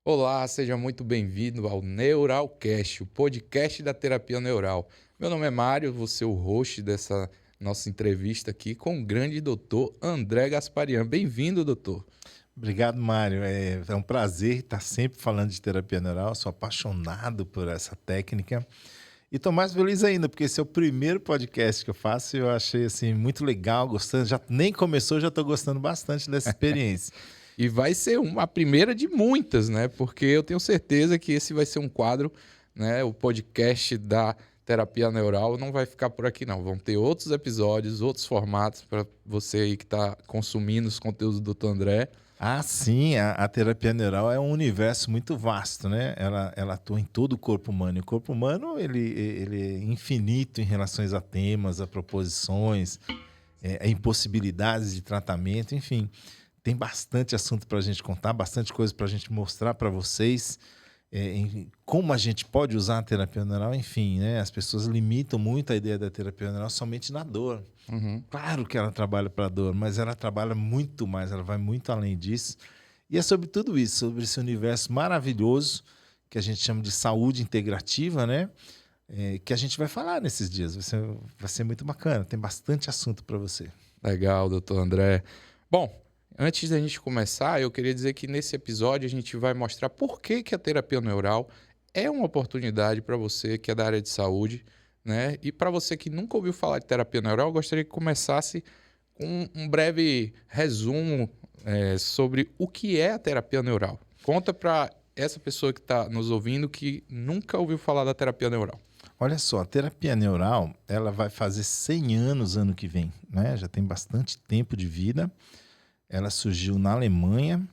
Olá, seja muito bem-vindo ao Neuralcast, o podcast da terapia neural. Meu nome é Mário, vou ser o host dessa nossa entrevista aqui com o grande doutor André Gasparian. Bem-vindo, doutor. Obrigado, Mário. É um prazer estar sempre falando de terapia neural. Sou apaixonado por essa técnica. E estou mais feliz ainda, porque esse é o primeiro podcast que eu faço e eu achei assim, muito legal, gostando. Já nem começou, já estou gostando bastante dessa experiência. E vai ser a primeira de muitas, né? Porque eu tenho certeza que esse vai ser um quadro, né? O podcast da terapia neural não vai ficar por aqui, não. Vão ter outros episódios, outros formatos para você aí que está consumindo os conteúdos do Dr. André. Ah, sim, a terapia neural é um universo muito vasto, né? Ela atua em todo o corpo humano. E o corpo humano, ele é infinito em relação a temas, a proposições, a impossibilidades de tratamento, enfim. Tem bastante assunto para a gente contar, bastante coisa para a gente mostrar para vocês, em como a gente pode usar a terapia neural, enfim, né? As pessoas limitam muito a ideia da terapia neural somente na dor. Uhum. Claro que ela trabalha para a dor, mas ela trabalha muito mais, ela vai muito além disso. E é sobre tudo isso, sobre esse universo maravilhoso que a gente chama de saúde integrativa, né? Que a gente vai falar nesses dias. Vai ser muito bacana, tem bastante assunto para você. Legal, doutor André. Bom, antes da gente começar, eu queria dizer que nesse episódio a gente vai mostrar por que que a terapia neural é uma oportunidade para você que é da área de saúde, né? E para você que nunca ouviu falar de terapia neural, eu gostaria que começasse com um breve resumo sobre o que é a terapia neural. Conta para essa pessoa que está nos ouvindo que nunca ouviu falar da terapia neural. Olha só, a terapia neural, ela vai fazer 100 anos ano que vem, né? Já tem bastante tempo de vida. Ela surgiu na Alemanha.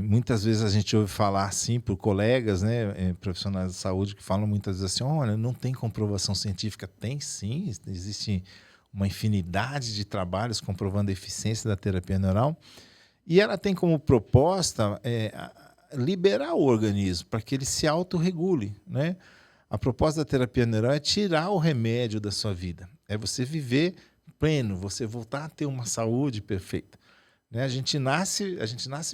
Muitas vezes a gente ouve falar assim por colegas, né, profissionais de saúde que falam muitas vezes assim, olha, não tem comprovação científica. Tem sim, existe uma infinidade de trabalhos comprovando a eficiência da terapia neural. E ela tem como proposta liberar o organismo para que ele se autorregule, né? A proposta da terapia neural é tirar o remédio da sua vida. É você viver pleno, você voltar a ter uma saúde perfeita. Né? A gente nasce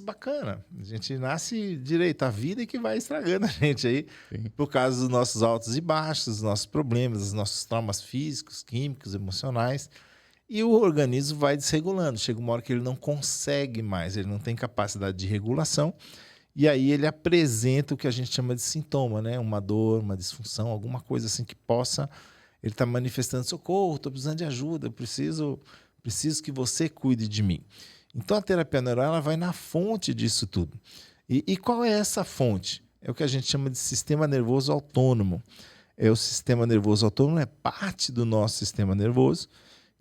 bacana, a gente nasce direito. A vida é que vai estragando a gente aí, Sim. por causa dos nossos altos e baixos, dos nossos problemas, dos nossos traumas físicos, químicos, emocionais. E o organismo vai desregulando. Chega uma hora que ele não consegue mais, ele não tem capacidade de regulação. E aí ele apresenta o que a gente chama de sintoma, né? Uma dor, uma disfunção, alguma coisa assim que possa... Ele está manifestando socorro, estou precisando de ajuda, preciso que você cuide de mim. Então a terapia neural ela vai na fonte disso tudo. E qual é essa fonte? É o que a gente chama de sistema nervoso autônomo. O sistema nervoso autônomo é parte do nosso sistema nervoso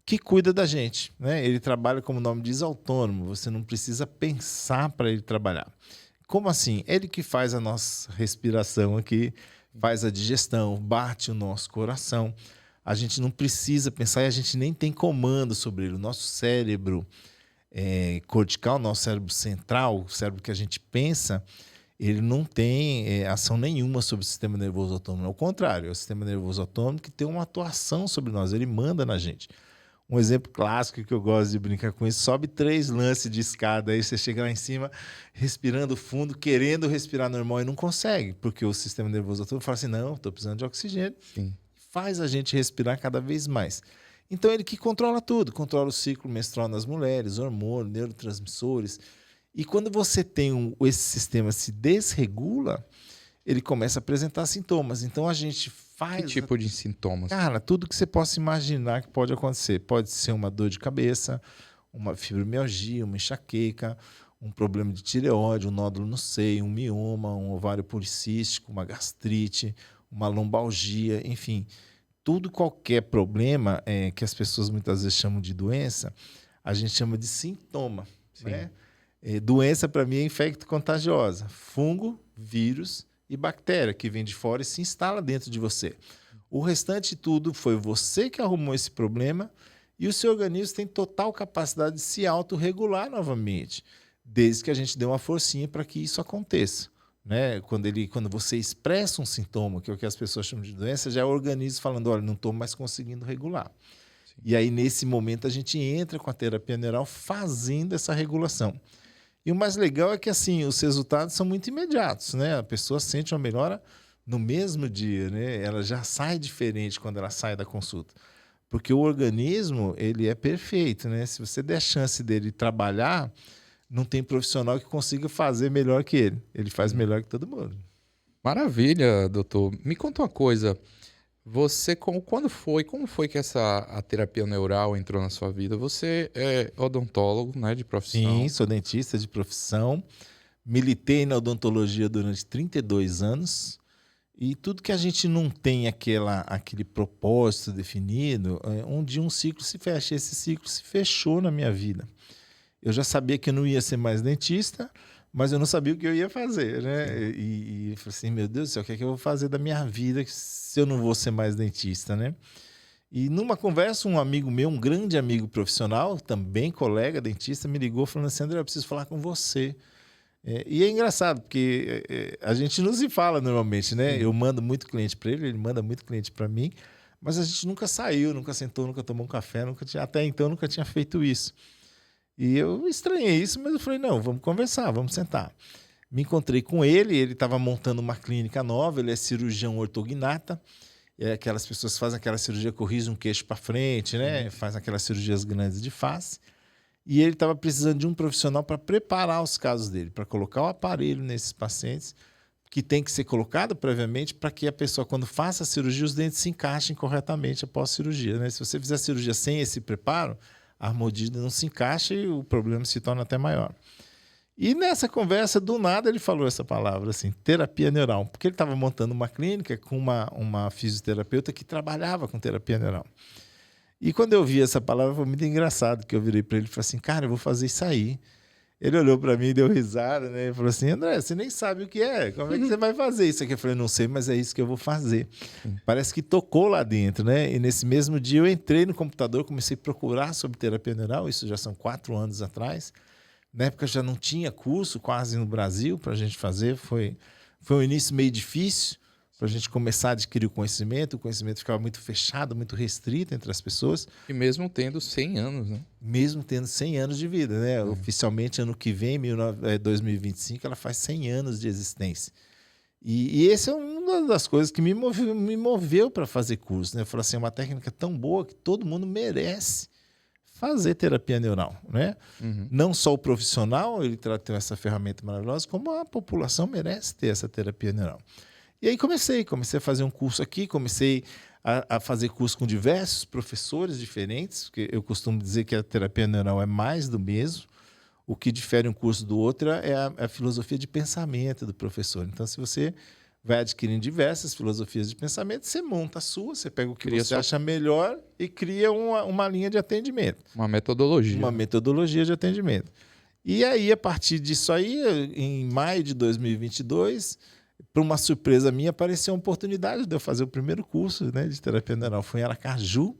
que cuida da gente, né? Ele trabalha, como o nome diz, autônomo. Você não precisa pensar para ele trabalhar. Como assim? Ele que faz a nossa respiração aqui, faz a digestão, bate o nosso coração. A gente não precisa pensar e a gente nem tem comando sobre ele. O nosso cérebro cortical, nosso cérebro central, o cérebro que a gente pensa, ele não tem ação nenhuma sobre o sistema nervoso autônomo. Ao contrário, é o sistema nervoso autônomo que tem uma atuação sobre nós, ele manda na gente. Um exemplo clássico que eu gosto de brincar com isso, sobe 3 lances de escada, aí você chega lá em cima, respirando fundo, querendo respirar normal e não consegue, porque o sistema nervoso autônomo fala assim, não, estou precisando de oxigênio, Sim. faz a gente respirar cada vez mais. Então ele que controla tudo, controla o ciclo menstrual nas mulheres, hormônios, neurotransmissores. E quando você tem esse sistema se desregula, ele começa a apresentar sintomas. Então a gente Que faz, tipo de sintomas? cara, tudo que você possa imaginar que pode acontecer. Pode ser uma dor de cabeça, uma fibromialgia, uma enxaqueca, um problema de tireoide, um nódulo no seio, um mioma, um ovário policístico, uma gastrite, uma lombalgia, enfim, tudo qualquer problema que as pessoas muitas vezes chamam de doença, a gente chama de sintoma, Sim. né? Doença para mim é infecto contagiosa, fungo, vírus e bactéria que vem de fora e se instala dentro de você. O restante de tudo foi você que arrumou esse problema e o seu organismo tem total capacidade de se autorregular novamente, desde que a gente dê uma forcinha para que isso aconteça. Né? Quando você expressa um sintoma, que é o que as pessoas chamam de doença, já é o organismo falando, olha, não estou mais conseguindo regular. Sim. E aí, nesse momento, a gente entra com a terapia neural fazendo essa regulação. E o mais legal é que assim, os resultados são muito imediatos, né? A pessoa sente uma melhora no mesmo dia, né? Ela já sai diferente quando ela sai da consulta. Porque o organismo, ele é perfeito, né? Se você der chance dele trabalhar, não tem profissional que consiga fazer melhor que ele. Ele faz melhor que todo mundo. Maravilha, doutor. Me conta uma coisa. Você, como foi que a terapia neural entrou na sua vida? Você é odontólogo, né, de Sim, profissão. sou dentista de profissão. Militei na odontologia durante 32 anos. E tudo que a gente não tem aquele propósito definido, um dia um ciclo se fecha. Esse ciclo se fechou na minha vida. Eu já sabia que eu não ia ser mais dentista, mas eu não sabia o que eu ia fazer, né? E eu falei assim, meu Deus do céu, o que é que eu vou fazer da minha vida se eu não vou ser mais dentista, né? E numa conversa, um amigo meu, um grande amigo profissional, também colega dentista, me ligou falando assim, André, eu preciso falar com você. E é engraçado, porque a gente não se fala normalmente, né? Sim. Eu mando muito cliente para ele, ele manda muito cliente para mim, mas a gente nunca saiu, nunca sentou, nunca tomou um café, até então nunca tinha feito isso. E eu estranhei isso, mas eu falei, não, vamos conversar, vamos sentar. Me encontrei com ele estava montando uma clínica nova, ele é cirurgião ortognata, aquelas pessoas que fazem aquela cirurgia, corrigem um queixo para frente, né? Faz aquelas cirurgias grandes de face. E ele estava precisando de um profissional para preparar os casos dele, para colocar o aparelho nesses pacientes, que tem que ser colocado previamente para que a pessoa, quando faça a cirurgia, os dentes se encaixem corretamente após a cirurgia, né? Se você fizer a cirurgia sem esse preparo, a mordida não se encaixa e o problema se torna até maior. E nessa conversa, do nada, ele falou essa palavra, assim, terapia neural, porque ele estava montando uma clínica com uma fisioterapeuta que trabalhava com terapia neural. E quando eu vi essa palavra, foi muito engraçado, que eu virei para ele e falei assim, cara, eu vou fazer isso aí. Ele olhou para mim e deu risada, né? Ele falou assim, André, você nem sabe o que é, como é que você vai fazer isso aqui? Eu falei, não sei, mas é isso que eu vou fazer. Parece que tocou lá dentro, né? E nesse mesmo dia eu entrei no computador, comecei a procurar sobre terapia neural, isso já são 4 anos atrás. Na época já não tinha curso quase no Brasil para a gente fazer, foi um início meio difícil, para a gente começar a adquirir o conhecimento ficava muito fechado, muito restrito entre as pessoas. E mesmo tendo 100 anos, né? Mesmo tendo 100 anos de vida, né? Oficialmente, ano que vem, 2025, ela faz 100 anos de existência. E esse é uma das coisas que me moveu para fazer curso, né? Eu falei assim, é uma técnica tão boa que todo mundo merece fazer terapia neural, né? Não só o profissional, ele tem essa ferramenta maravilhosa, como a população merece ter essa terapia neural. E aí comecei a fazer um curso aqui, comecei a fazer curso com diversos professores diferentes, porque eu costumo dizer que a terapia neural é mais do mesmo. O que difere um curso do outro é a filosofia de pensamento do professor. Então, se você vai adquirindo diversas filosofias de pensamento, você monta a sua, você pega o que você acha melhor e cria uma linha de atendimento. Uma metodologia. Uma metodologia de atendimento. E aí, a partir disso aí, em maio de 2022... para uma surpresa minha, apareceu a oportunidade de eu fazer o primeiro curso, né, de terapia neural. Foi em Aracaju.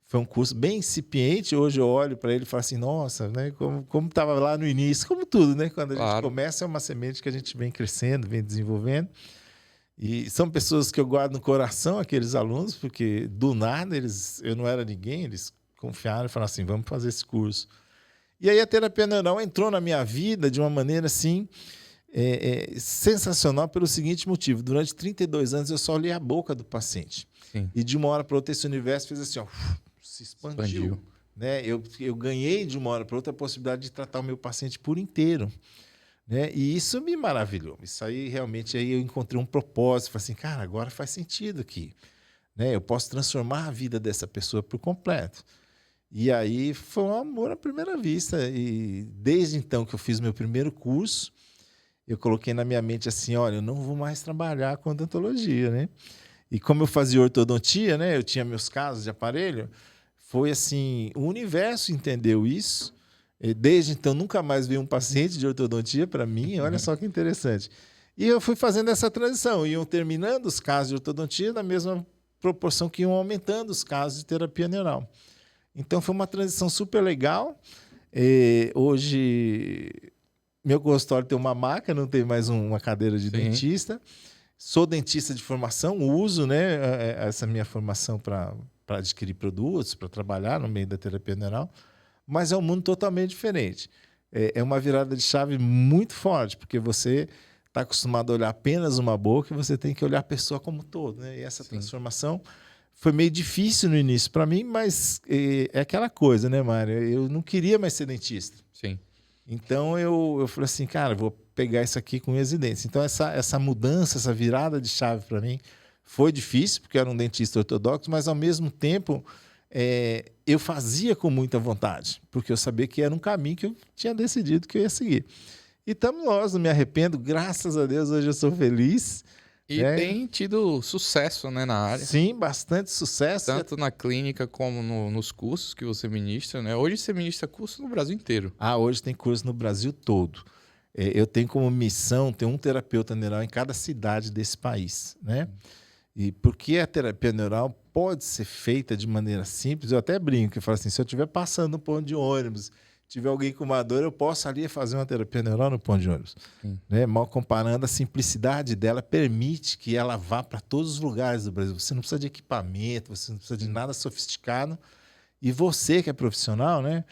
Foi um curso bem incipiente. Hoje eu olho para ele e falo assim, nossa, né, como estava lá no início, como tudo, né? Quando a gente começa, é uma semente que a gente vem crescendo, vem desenvolvendo. E são pessoas que eu guardo no coração, aqueles alunos, porque do nada eu não era ninguém, eles confiaram e falaram assim, vamos fazer esse curso. E aí a terapia neural entrou na minha vida de uma maneira assim... sensacional pelo seguinte motivo. Durante 32 anos eu só li a boca do paciente. Sim. E de uma hora para outra esse universo fez assim, ó, se expandiu. Né? Eu ganhei de uma hora para outra a possibilidade de tratar o meu paciente por inteiro. Né? E isso me maravilhou. Isso aí realmente aí eu encontrei um propósito. Falei assim, cara, agora faz sentido aqui. Né? Eu posso transformar a vida dessa pessoa por completo. E aí foi um amor à primeira vista. E desde então que eu fiz meu primeiro curso, eu coloquei na minha mente assim, olha, eu não vou mais trabalhar com odontologia, né? E como eu fazia ortodontia, né? Eu tinha meus casos de aparelho, foi assim, o universo entendeu isso. E desde então, nunca mais veio um paciente de ortodontia para mim, olha só que interessante. E eu fui fazendo essa transição, iam terminando os casos de ortodontia na mesma proporção que iam aumentando os casos de terapia neural. Então, foi uma transição super legal. Hoje... meu consultório tem uma maca, não tem mais uma cadeira de dentista. Sou dentista de formação, uso, né, essa minha formação para adquirir produtos, para trabalhar no meio da terapia neural, mas é um mundo totalmente diferente. é uma virada de chave muito forte, porque você está acostumado a olhar apenas uma boca e você tem que olhar a pessoa como um todo, né? E essa Sim. transformação foi meio difícil no início para mim, mas é aquela coisa, né, Mário? Eu não queria mais ser dentista. Sim. Então eu falei assim, cara, vou pegar isso aqui com residência. Então essa mudança, essa virada de chave para mim foi difícil, porque eu era um dentista ortodoxo, mas ao mesmo tempo eu fazia com muita vontade, porque eu sabia que era um caminho que eu tinha decidido que eu ia seguir. E estamos nós, não me arrependo, graças a Deus hoje eu sou feliz. E tem tido sucesso, né, na área. Sim, bastante sucesso. Tanto na clínica como nos cursos que você ministra, né? Hoje você ministra curso no Brasil inteiro. Hoje tem curso no Brasil todo. Eu tenho como missão ter um terapeuta neural em cada cidade desse país, né? E porque a terapia neural pode ser feita de maneira simples, eu até brinco, eu falo assim, se eu estiver passando no ponto de ônibus, tiver alguém com uma dor, eu posso ali fazer uma terapia neural no ponto de ônibus. Né? Mal comparando, a simplicidade dela permite que ela vá para todos os lugares do Brasil. Você não precisa de equipamento, você não precisa de nada sofisticado. E você que é profissional, né?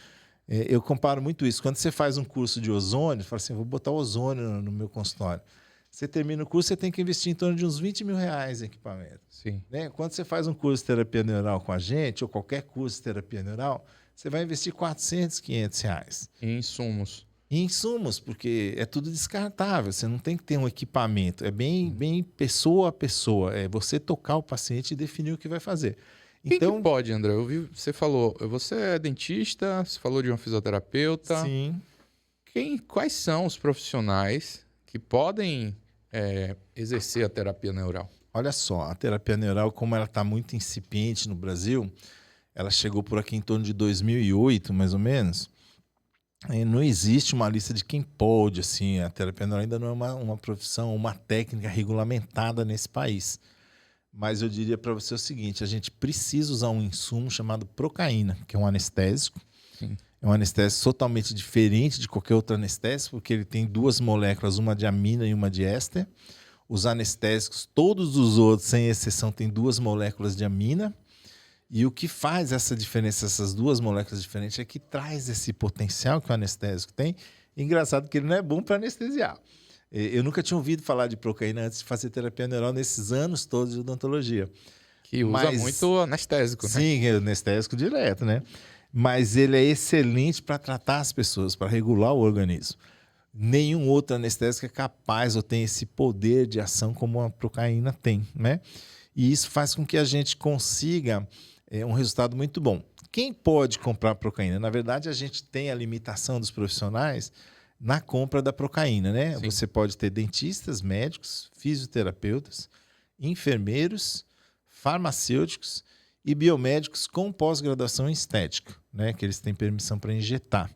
Eu comparo muito isso. Quando você faz um curso de ozônio, você fala assim, vou botar ozônio no meu consultório. Você termina o curso, você tem que investir em torno de uns R$20 mil em equipamento. Sim. Né? Quando você faz um curso de terapia neural com a gente, ou qualquer curso de terapia neural, você vai investir R$400, R$500. Em insumos. Em insumos, porque é tudo descartável. Você não tem que ter um equipamento. É bem pessoa a pessoa. É você tocar o paciente e definir o que vai fazer. Quem que pode, André? Eu vi, você falou, você é dentista, você falou de um fisioterapeuta. Sim. Quais são os profissionais que podem exercer a terapia neural? Olha só, a terapia neural, como ela está muito incipiente no Brasil, ela chegou por aqui em torno de 2008, mais ou menos. E não existe uma lista de quem pode, assim, a terapia neural ainda não é uma profissão, uma técnica regulamentada nesse país. Mas eu diria para você o seguinte, a gente precisa usar um insumo chamado procaína, que é um anestésico. Sim. É um anestésico totalmente diferente de qualquer outro anestésico, porque ele tem duas moléculas, uma de amina e uma de éster. Os anestésicos, todos os outros, sem exceção, têm duas moléculas de amina. E o que faz essa diferença, essas duas moléculas diferentes, é que traz esse potencial que o anestésico tem. Engraçado que ele não é bom para anestesiar. Eu nunca tinha ouvido falar de procaína antes de fazer terapia neural nesses anos todos de odontologia. Que usa muito anestésico, né? Sim, é anestésico direto, né? Mas ele é excelente para tratar as pessoas, para regular o organismo. Nenhum outro anestésico é capaz ou tem esse poder de ação como a procaína tem, né? E isso faz com que a gente consiga um resultado muito bom. Quem pode comprar procaína? Na verdade, a gente tem a limitação dos profissionais na compra da procaína, né? Sim. Você pode ter dentistas, médicos, fisioterapeutas, enfermeiros, farmacêuticos e biomédicos com pós-graduação em estética, né? Que eles têm permissão para injetar.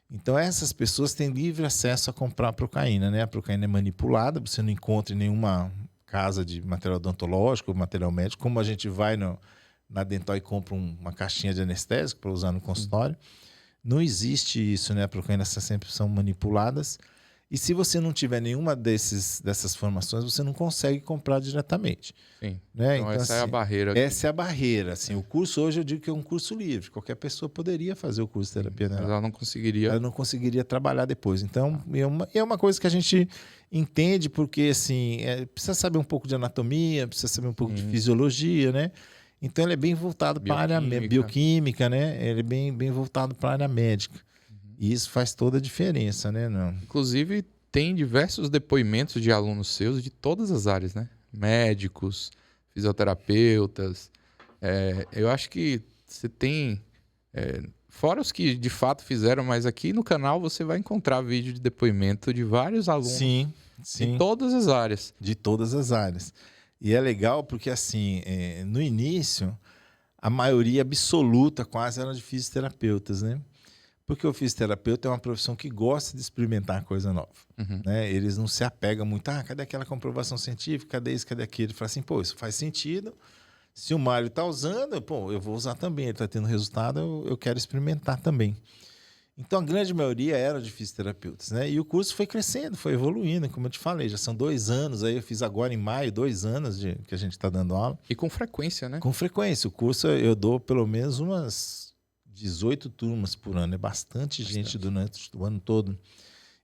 Então, essas pessoas têm livre acesso a comprar a procaína, né? A procaína é manipulada, você não encontra em nenhuma casa de material odontológico, material médico, como a gente vai na Dental e compra uma caixinha de anestésico para usar no consultório. Não existe isso, né? A procaína sempre são manipuladas. E se você não tiver nenhuma dessas formações, você não consegue comprar diretamente. Sim. Né? Então essa é a barreira. Essa é a barreira. Assim, o curso hoje eu digo que é um curso livre. Qualquer pessoa poderia fazer o curso de terapia neural. Mas ela não conseguiria. Ela não conseguiria trabalhar depois. Então, é uma coisa que a gente entende porque, assim, precisa saber um pouco de anatomia, precisa saber um pouco de fisiologia, né? Então, ele é bem voltado para a área bioquímica, né? Ele é bem voltado para a área médica. E isso faz toda a diferença, né? Inclusive, tem diversos depoimentos de alunos seus de todas as áreas, né? Médicos, fisioterapeutas. Eu acho que você tem... fora os que de fato fizeram, mas aqui no canal você vai encontrar vídeo de depoimento de vários alunos. Sim. De todas as áreas. De todas as áreas. E é legal porque, assim, no início, a maioria absoluta quase eram de fisioterapeutas, né? Porque o fisioterapeuta é uma profissão que gosta de experimentar coisa nova. Né? Eles não se apegam muito, cadê aquela comprovação científica, cadê isso, cadê aquilo? Ele fala assim, isso faz sentido. Se o Mário está usando, eu vou usar também. Ele está tendo resultado, eu quero experimentar também. Então, a grande maioria era de fisioterapeutas, né? E o curso foi crescendo, foi evoluindo, como eu te falei. Já são 2 anos, aí eu fiz agora em maio, 2 anos que a gente está dando aula. E com frequência, né? Com frequência. O curso eu dou pelo menos 18 turmas por ano, é bastante gente durante o ano todo.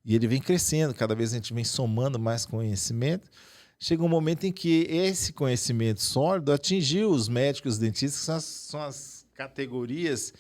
E ele vem crescendo, cada vez a gente vem somando mais conhecimento. Chega um momento em que esse conhecimento sólido atingiu os médicos, os dentistas, que são as categorias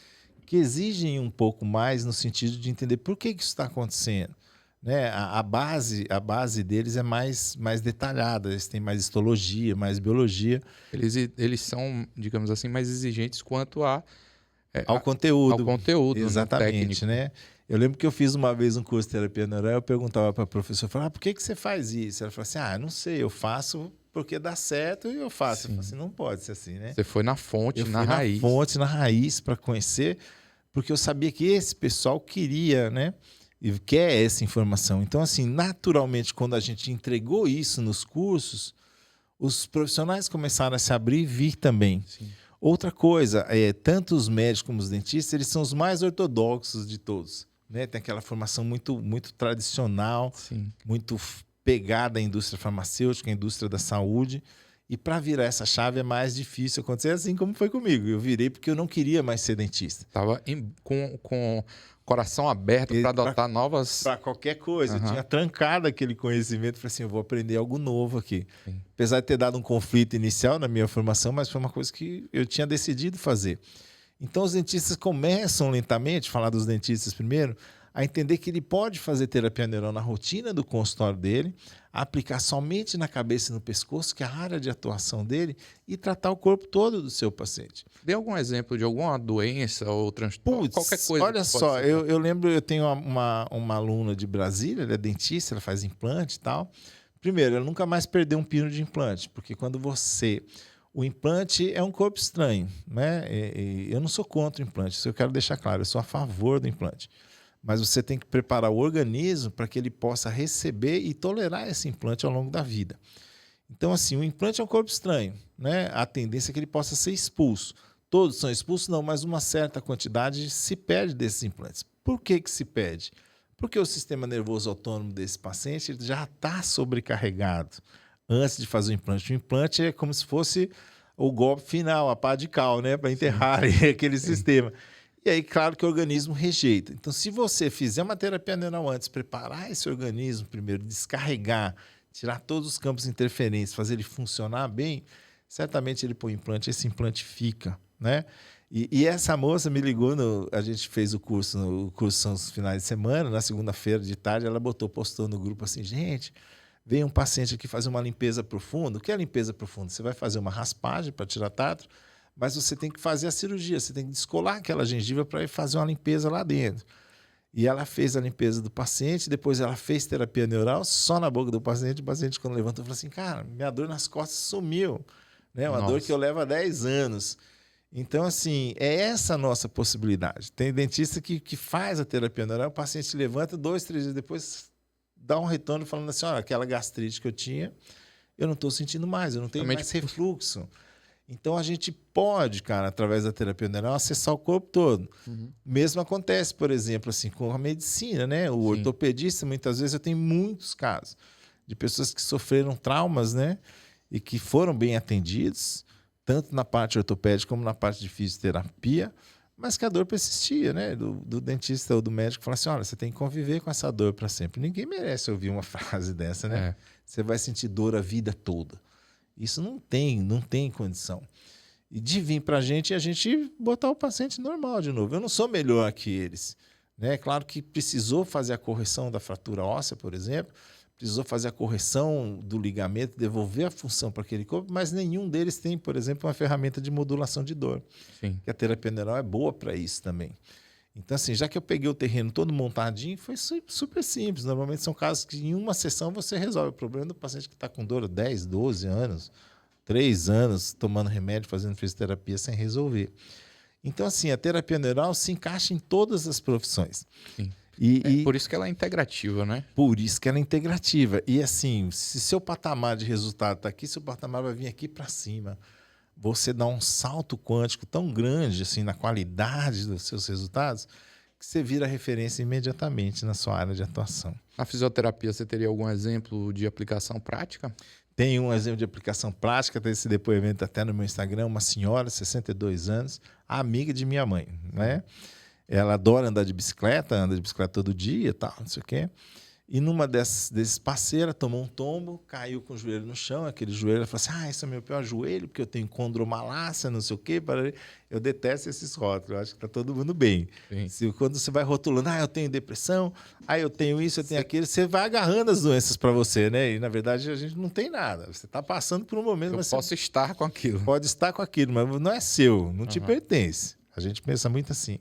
que exigem um pouco mais no sentido de entender por que isso está acontecendo. Né? A base deles é mais detalhada, eles têm mais histologia, mais biologia. Eles são, digamos assim, mais exigentes quanto Ao conteúdo. Ao conteúdo, exatamente, né? Eu lembro que eu fiz uma vez um curso de terapia neural, eu perguntava para a professora, falava, por que você faz isso? Ela falou assim, não sei, eu faço porque dá certo e eu faço. Eu falei assim, não pode ser assim, né? Você foi na fonte, eu na fui raiz. Na fonte, na raiz, para conhecer, porque eu sabia que esse pessoal queria, né? E quer essa informação. Então, assim, naturalmente, quando a gente entregou isso nos cursos, os profissionais começaram a se abrir e vir também. Sim. Outra coisa, tanto os médicos como os dentistas, eles são os mais ortodoxos de todos. Né? Tem aquela formação muito, muito tradicional, Sim. muito pegada à indústria farmacêutica, à indústria da saúde. E para virar essa chave é mais difícil acontecer, assim como foi comigo. Eu virei porque eu não queria mais ser dentista. Estava com coração aberto para adotar novas... Para qualquer coisa. Eu tinha trancado aquele conhecimento. Falei assim, eu vou aprender algo novo aqui. Sim. Apesar de ter dado um conflito inicial na minha formação, mas foi uma coisa que eu tinha decidido fazer. Então, os dentistas começam lentamente, falar dos dentistas primeiro, a entender que ele pode fazer terapia neural na rotina do consultório dele, aplicar somente na cabeça e no pescoço, que é a área de atuação dele, e tratar o corpo todo do seu paciente. Dê algum exemplo de alguma doença ou transtorno, qualquer coisa. Olha só, eu lembro, eu tenho uma aluna de Brasília, ela é dentista, ela faz implante e tal. Primeiro, ela nunca mais perdeu um pino de implante, porque quando o implante é um corpo estranho, né? Eu não sou contra o implante, isso eu quero deixar claro, eu sou a favor do implante. Mas você tem que preparar o organismo para que ele possa receber e tolerar esse implante ao longo da vida. Então, assim, o implante é um corpo estranho, né? A tendência é que ele possa ser expulso. Todos são expulsos? Não, mas uma certa quantidade se perde desses implantes. Por que se perde? Porque o sistema nervoso autônomo desse paciente ele já está sobrecarregado antes de fazer o implante. O implante é como se fosse o golpe final, a pá de cal, né? Para enterrar aquele sistema. E aí, claro que o organismo rejeita. Então, se você fizer uma terapia neural antes, preparar esse organismo primeiro, descarregar, tirar todos os campos interferentes, fazer ele funcionar bem, certamente ele põe implante, esse implante fica, né? E essa moça me ligou, a gente fez o curso são os finais de semana, na segunda-feira de tarde, ela postou no grupo assim, gente, veio um paciente aqui fazer uma limpeza profunda. O que é limpeza profunda? Você vai fazer uma raspagem para tirar tátaro, mas você tem que fazer a cirurgia, você tem que descolar aquela gengiva para ir fazer uma limpeza lá dentro. E ela fez a limpeza do paciente, depois ela fez terapia neural só na boca do paciente. O paciente, quando levantou, falou assim, cara, minha dor nas costas sumiu. Né? Uma dor que eu levo há 10 anos. Então, assim, é essa a nossa possibilidade. Tem dentista que faz a terapia neural, o paciente levanta, 2, 3 dias depois dá um retorno falando assim, olha, aquela gastrite que eu tinha, eu não estou sentindo mais, eu não tenho mais refluxo. Então, a gente pode, cara, através da terapia neural, acessar o corpo todo. Mesmo acontece, por exemplo, assim, com a medicina, né? O ortopedista, muitas vezes, eu tenho muitos casos de pessoas que sofreram traumas, né? E que foram bem atendidos, tanto na parte ortopédica como na parte de fisioterapia, mas que a dor persistia, né? Do dentista ou do médico falar assim, olha, você tem que conviver com essa dor para sempre. Ninguém merece ouvir uma frase dessa, né? Você vai sentir dor a vida toda. Isso não tem condição. E de vir para a gente botar o paciente normal de novo. Eu não sou melhor que eles. Né? Claro que precisou fazer a correção da fratura óssea, por exemplo, precisou fazer a correção do ligamento, devolver a função para aquele corpo, mas nenhum deles tem, por exemplo, uma ferramenta de modulação de dor. Sim. Que a terapia neural é boa para isso também. Então, assim, já que eu peguei o terreno todo montadinho, foi super simples. Normalmente são casos que em uma sessão você resolve o problema do paciente que está com dor há 10, 12 anos, 3 anos, tomando remédio, fazendo fisioterapia sem resolver. Então, assim, a terapia neural se encaixa em todas as profissões. Sim. E por isso que ela é integrativa, né? Por isso que ela é integrativa. E, assim, se seu patamar de resultado está aqui, seu patamar vai vir aqui para cima. Você dá um salto quântico tão grande assim, na qualidade dos seus resultados que você vira referência imediatamente na sua área de atuação. Na fisioterapia, você teria algum exemplo de aplicação prática? Tem um exemplo de aplicação prática, tem esse depoimento até no meu Instagram, uma senhora, 62 anos, amiga de minha mãe, né? Ela adora andar de bicicleta, anda de bicicleta todo dia e tal, não sei o quê. E numa desses passeios, tomou um tombo, caiu com o joelho no chão, aquele joelho, ela falou assim, esse é o meu pior joelho, porque eu tenho condromalácia, não sei o quê. Eu detesto esses rótulos, eu acho que está todo mundo bem. Quando você vai rotulando, eu tenho depressão, eu tenho isso, eu tenho aquilo, você vai agarrando as doenças para você, né? E, na verdade, a gente não tem nada. Você está passando por um momento... Eu posso estar com aquilo. Pode estar com aquilo, mas não é seu, não te pertence. A gente pensa muito assim.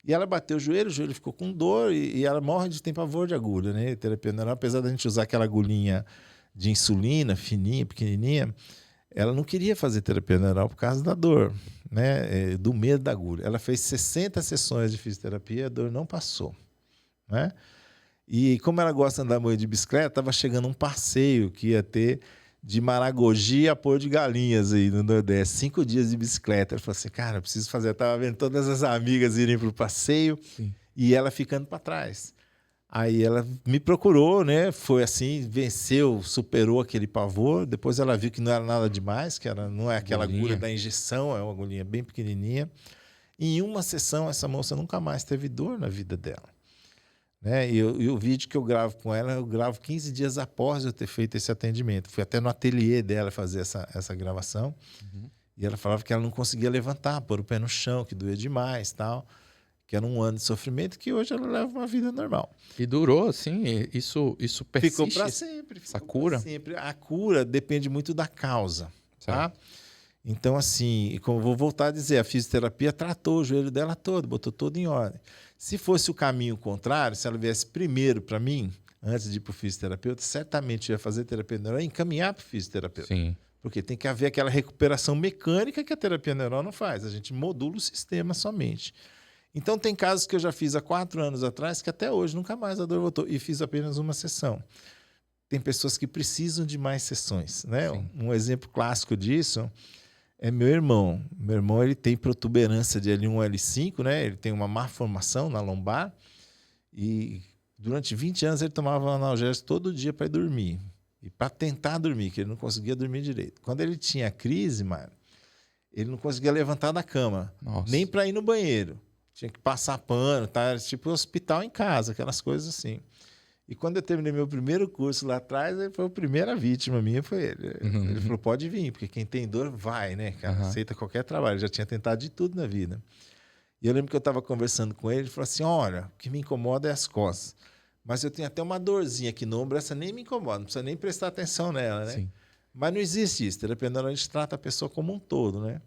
E ela bateu o joelho ficou com dor e ela morre de pavor de agulha, né? Terapia neural, apesar da gente usar aquela agulhinha de insulina, fininha, pequenininha, ela não queria fazer terapia neural por causa da dor, né? Do medo da agulha. Ela fez 60 sessões de fisioterapia, a dor não passou, né? E como ela gosta de andar muito de bicicleta, estava chegando um passeio que ia ter de Maragogi a Porto de Galinhas aí no Nordeste, 5 dias de bicicleta. Ela falou assim, cara, eu preciso fazer. Eu estava vendo todas as amigas irem para o passeio. Sim. E ela ficando para trás. Aí ela me procurou, né? Foi assim, venceu, superou aquele pavor. Depois ela viu que não era nada demais, que não é aquela agulha da injeção, é uma agulhinha bem pequenininha. E em uma sessão, essa moça nunca mais teve dor na vida dela. Né? E o vídeo que eu gravo com ela, eu gravo 15 dias após eu ter feito esse atendimento. Fui até no ateliê dela fazer essa gravação. E ela falava que ela não conseguia levantar, pôr o pé no chão, que doía demais, tal. Que era um ano de sofrimento, que hoje ela leva uma vida normal. E durou, assim, isso persiste? Ficou para sempre. Essa cura? Sempre. A cura depende muito da causa, tá? Então, assim, como vou voltar a dizer, a fisioterapia tratou o joelho dela todo, botou todo em ordem. Se fosse o caminho contrário, se ela viesse primeiro para mim, antes de ir para o fisioterapeuta, certamente ia fazer terapia neural e encaminhar para o fisioterapeuta. Sim. Porque tem que haver aquela recuperação mecânica que a terapia neural não faz. A gente modula o sistema somente. Então, tem casos que eu já fiz há 4 anos atrás que até hoje nunca mais a dor voltou. E fiz apenas uma sessão. Tem pessoas que precisam de mais sessões, né? Um exemplo clássico disso é meu irmão. Meu irmão, ele tem protuberância de L1, L5, né? Ele tem uma má formação na lombar e durante 20 anos ele tomava analgésico todo dia para ir dormir. E para tentar dormir, que ele não conseguia dormir direito. Quando ele tinha crise, mano, ele não conseguia levantar da cama, nem para ir no banheiro. Tinha que passar pano, tá? Era tipo hospital em casa, aquelas coisas assim. E quando eu terminei meu primeiro curso lá atrás, ele foi a primeira vítima minha, foi ele. Ele falou, pode vir, porque quem tem dor vai, né, cara? Aceita qualquer trabalho. Ele já tinha tentado de tudo na vida. E eu lembro que eu estava conversando com ele, ele falou assim, olha, o que me incomoda é as costas. Mas eu tenho até uma dorzinha aqui no ombro, essa nem me incomoda, não precisa nem prestar atenção nela, né? Sim. Mas não existe isso. Terapia neural, a gente trata a pessoa como um todo, né?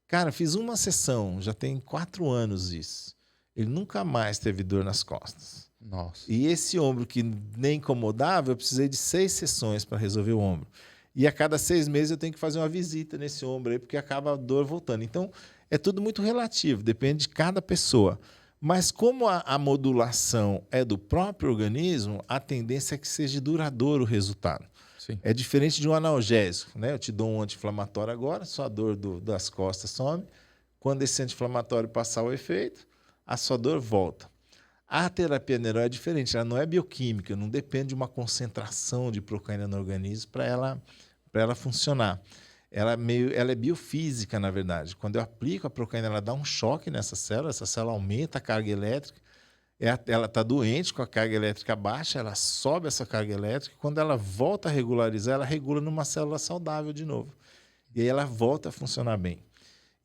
Cara, fiz uma sessão, já tem 4 anos isso. Ele nunca mais teve dor nas costas. Nossa. E esse ombro que nem incomodava, eu precisei de 6 sessões para resolver o ombro. E a cada 6 meses eu tenho que fazer uma visita nesse ombro aí, porque acaba a dor voltando. Então, é tudo muito relativo, depende de cada pessoa. Mas como a modulação é do próprio organismo, a tendência é que seja duradouro o resultado. Sim. É diferente de um analgésico, né? Eu te dou um anti-inflamatório agora, sua dor das costas some. Quando esse anti-inflamatório passar o efeito, a sua dor volta. A terapia neural é diferente, ela não é bioquímica, não depende de uma concentração de procaína no organismo para ela funcionar. Ela é biofísica, na verdade. Quando eu aplico a procaína, ela dá um choque nessa célula, essa célula aumenta a carga elétrica, ela está doente com a carga elétrica baixa, ela sobe essa carga elétrica, quando ela volta a regularizar, ela regula numa célula saudável de novo. E aí ela volta a funcionar bem.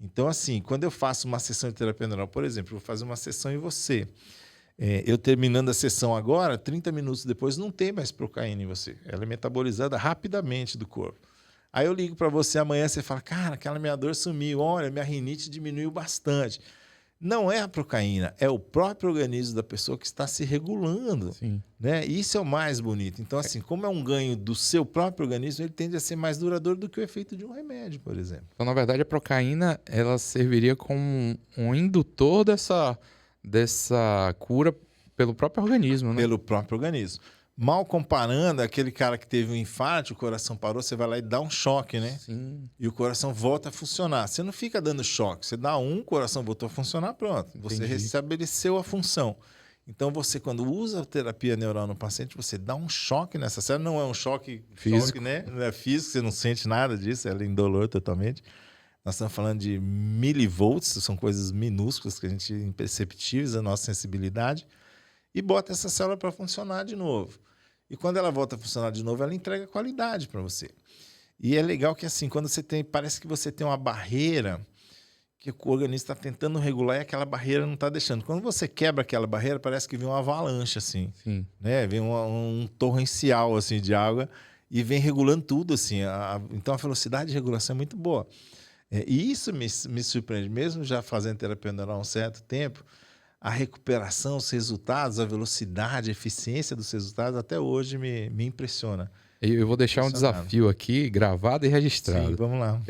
Então, assim, quando eu faço uma sessão de terapia neural, por exemplo, eu vou fazer uma sessão em você. Eu terminando a sessão agora, 30 minutos depois, não tem mais procaína em você. Ela é metabolizada rapidamente do corpo. Aí eu ligo para você amanhã, você fala, cara, aquela minha dor sumiu, olha, minha rinite diminuiu bastante. Não é a procaína, é o próprio organismo da pessoa que está se regulando. Sim. Né? Isso é o mais bonito. Então, assim, como é um ganho do seu próprio organismo, ele tende a ser mais duradouro do que o efeito de um remédio, por exemplo. Então, na verdade, a procaína ela serviria como um indutor dessa cura pelo próprio organismo, né? Pelo próprio organismo. Mal comparando, aquele cara que teve um infarto, o coração parou, você vai lá e dá um choque, né? Sim. E o coração volta a funcionar. Você não fica dando choque, você dá o coração voltou a funcionar, pronto. Você Entendi. restabeleceu a função. Então, você, quando usa a terapia neural no paciente, você dá um choque nessa célula. Não é um choque Físico. né? Não é físico, você não sente nada disso, ela é indolor totalmente. Nós estamos falando de milivolts, são coisas minúsculas que a gente imperceptíveis à nossa sensibilidade, e bota essa célula para funcionar de novo. E quando ela volta a funcionar de novo, ela entrega qualidade para você. E é legal que assim, quando você tem, parece que você tem uma barreira que o organismo está tentando regular e aquela barreira não está deixando. Quando você quebra aquela barreira, parece que vem uma avalanche, assim. Sim. Né? Vem um torrencial assim, de água e vem regulando tudo. Assim. Então, a velocidade de regulação é muito boa. E isso me surpreende. Mesmo já fazendo terapia neural há um certo tempo, a recuperação, os resultados, a velocidade, a eficiência dos resultados, até hoje me impressiona. Eu vou deixar um desafio aqui, gravado e registrado. Sim, vamos lá.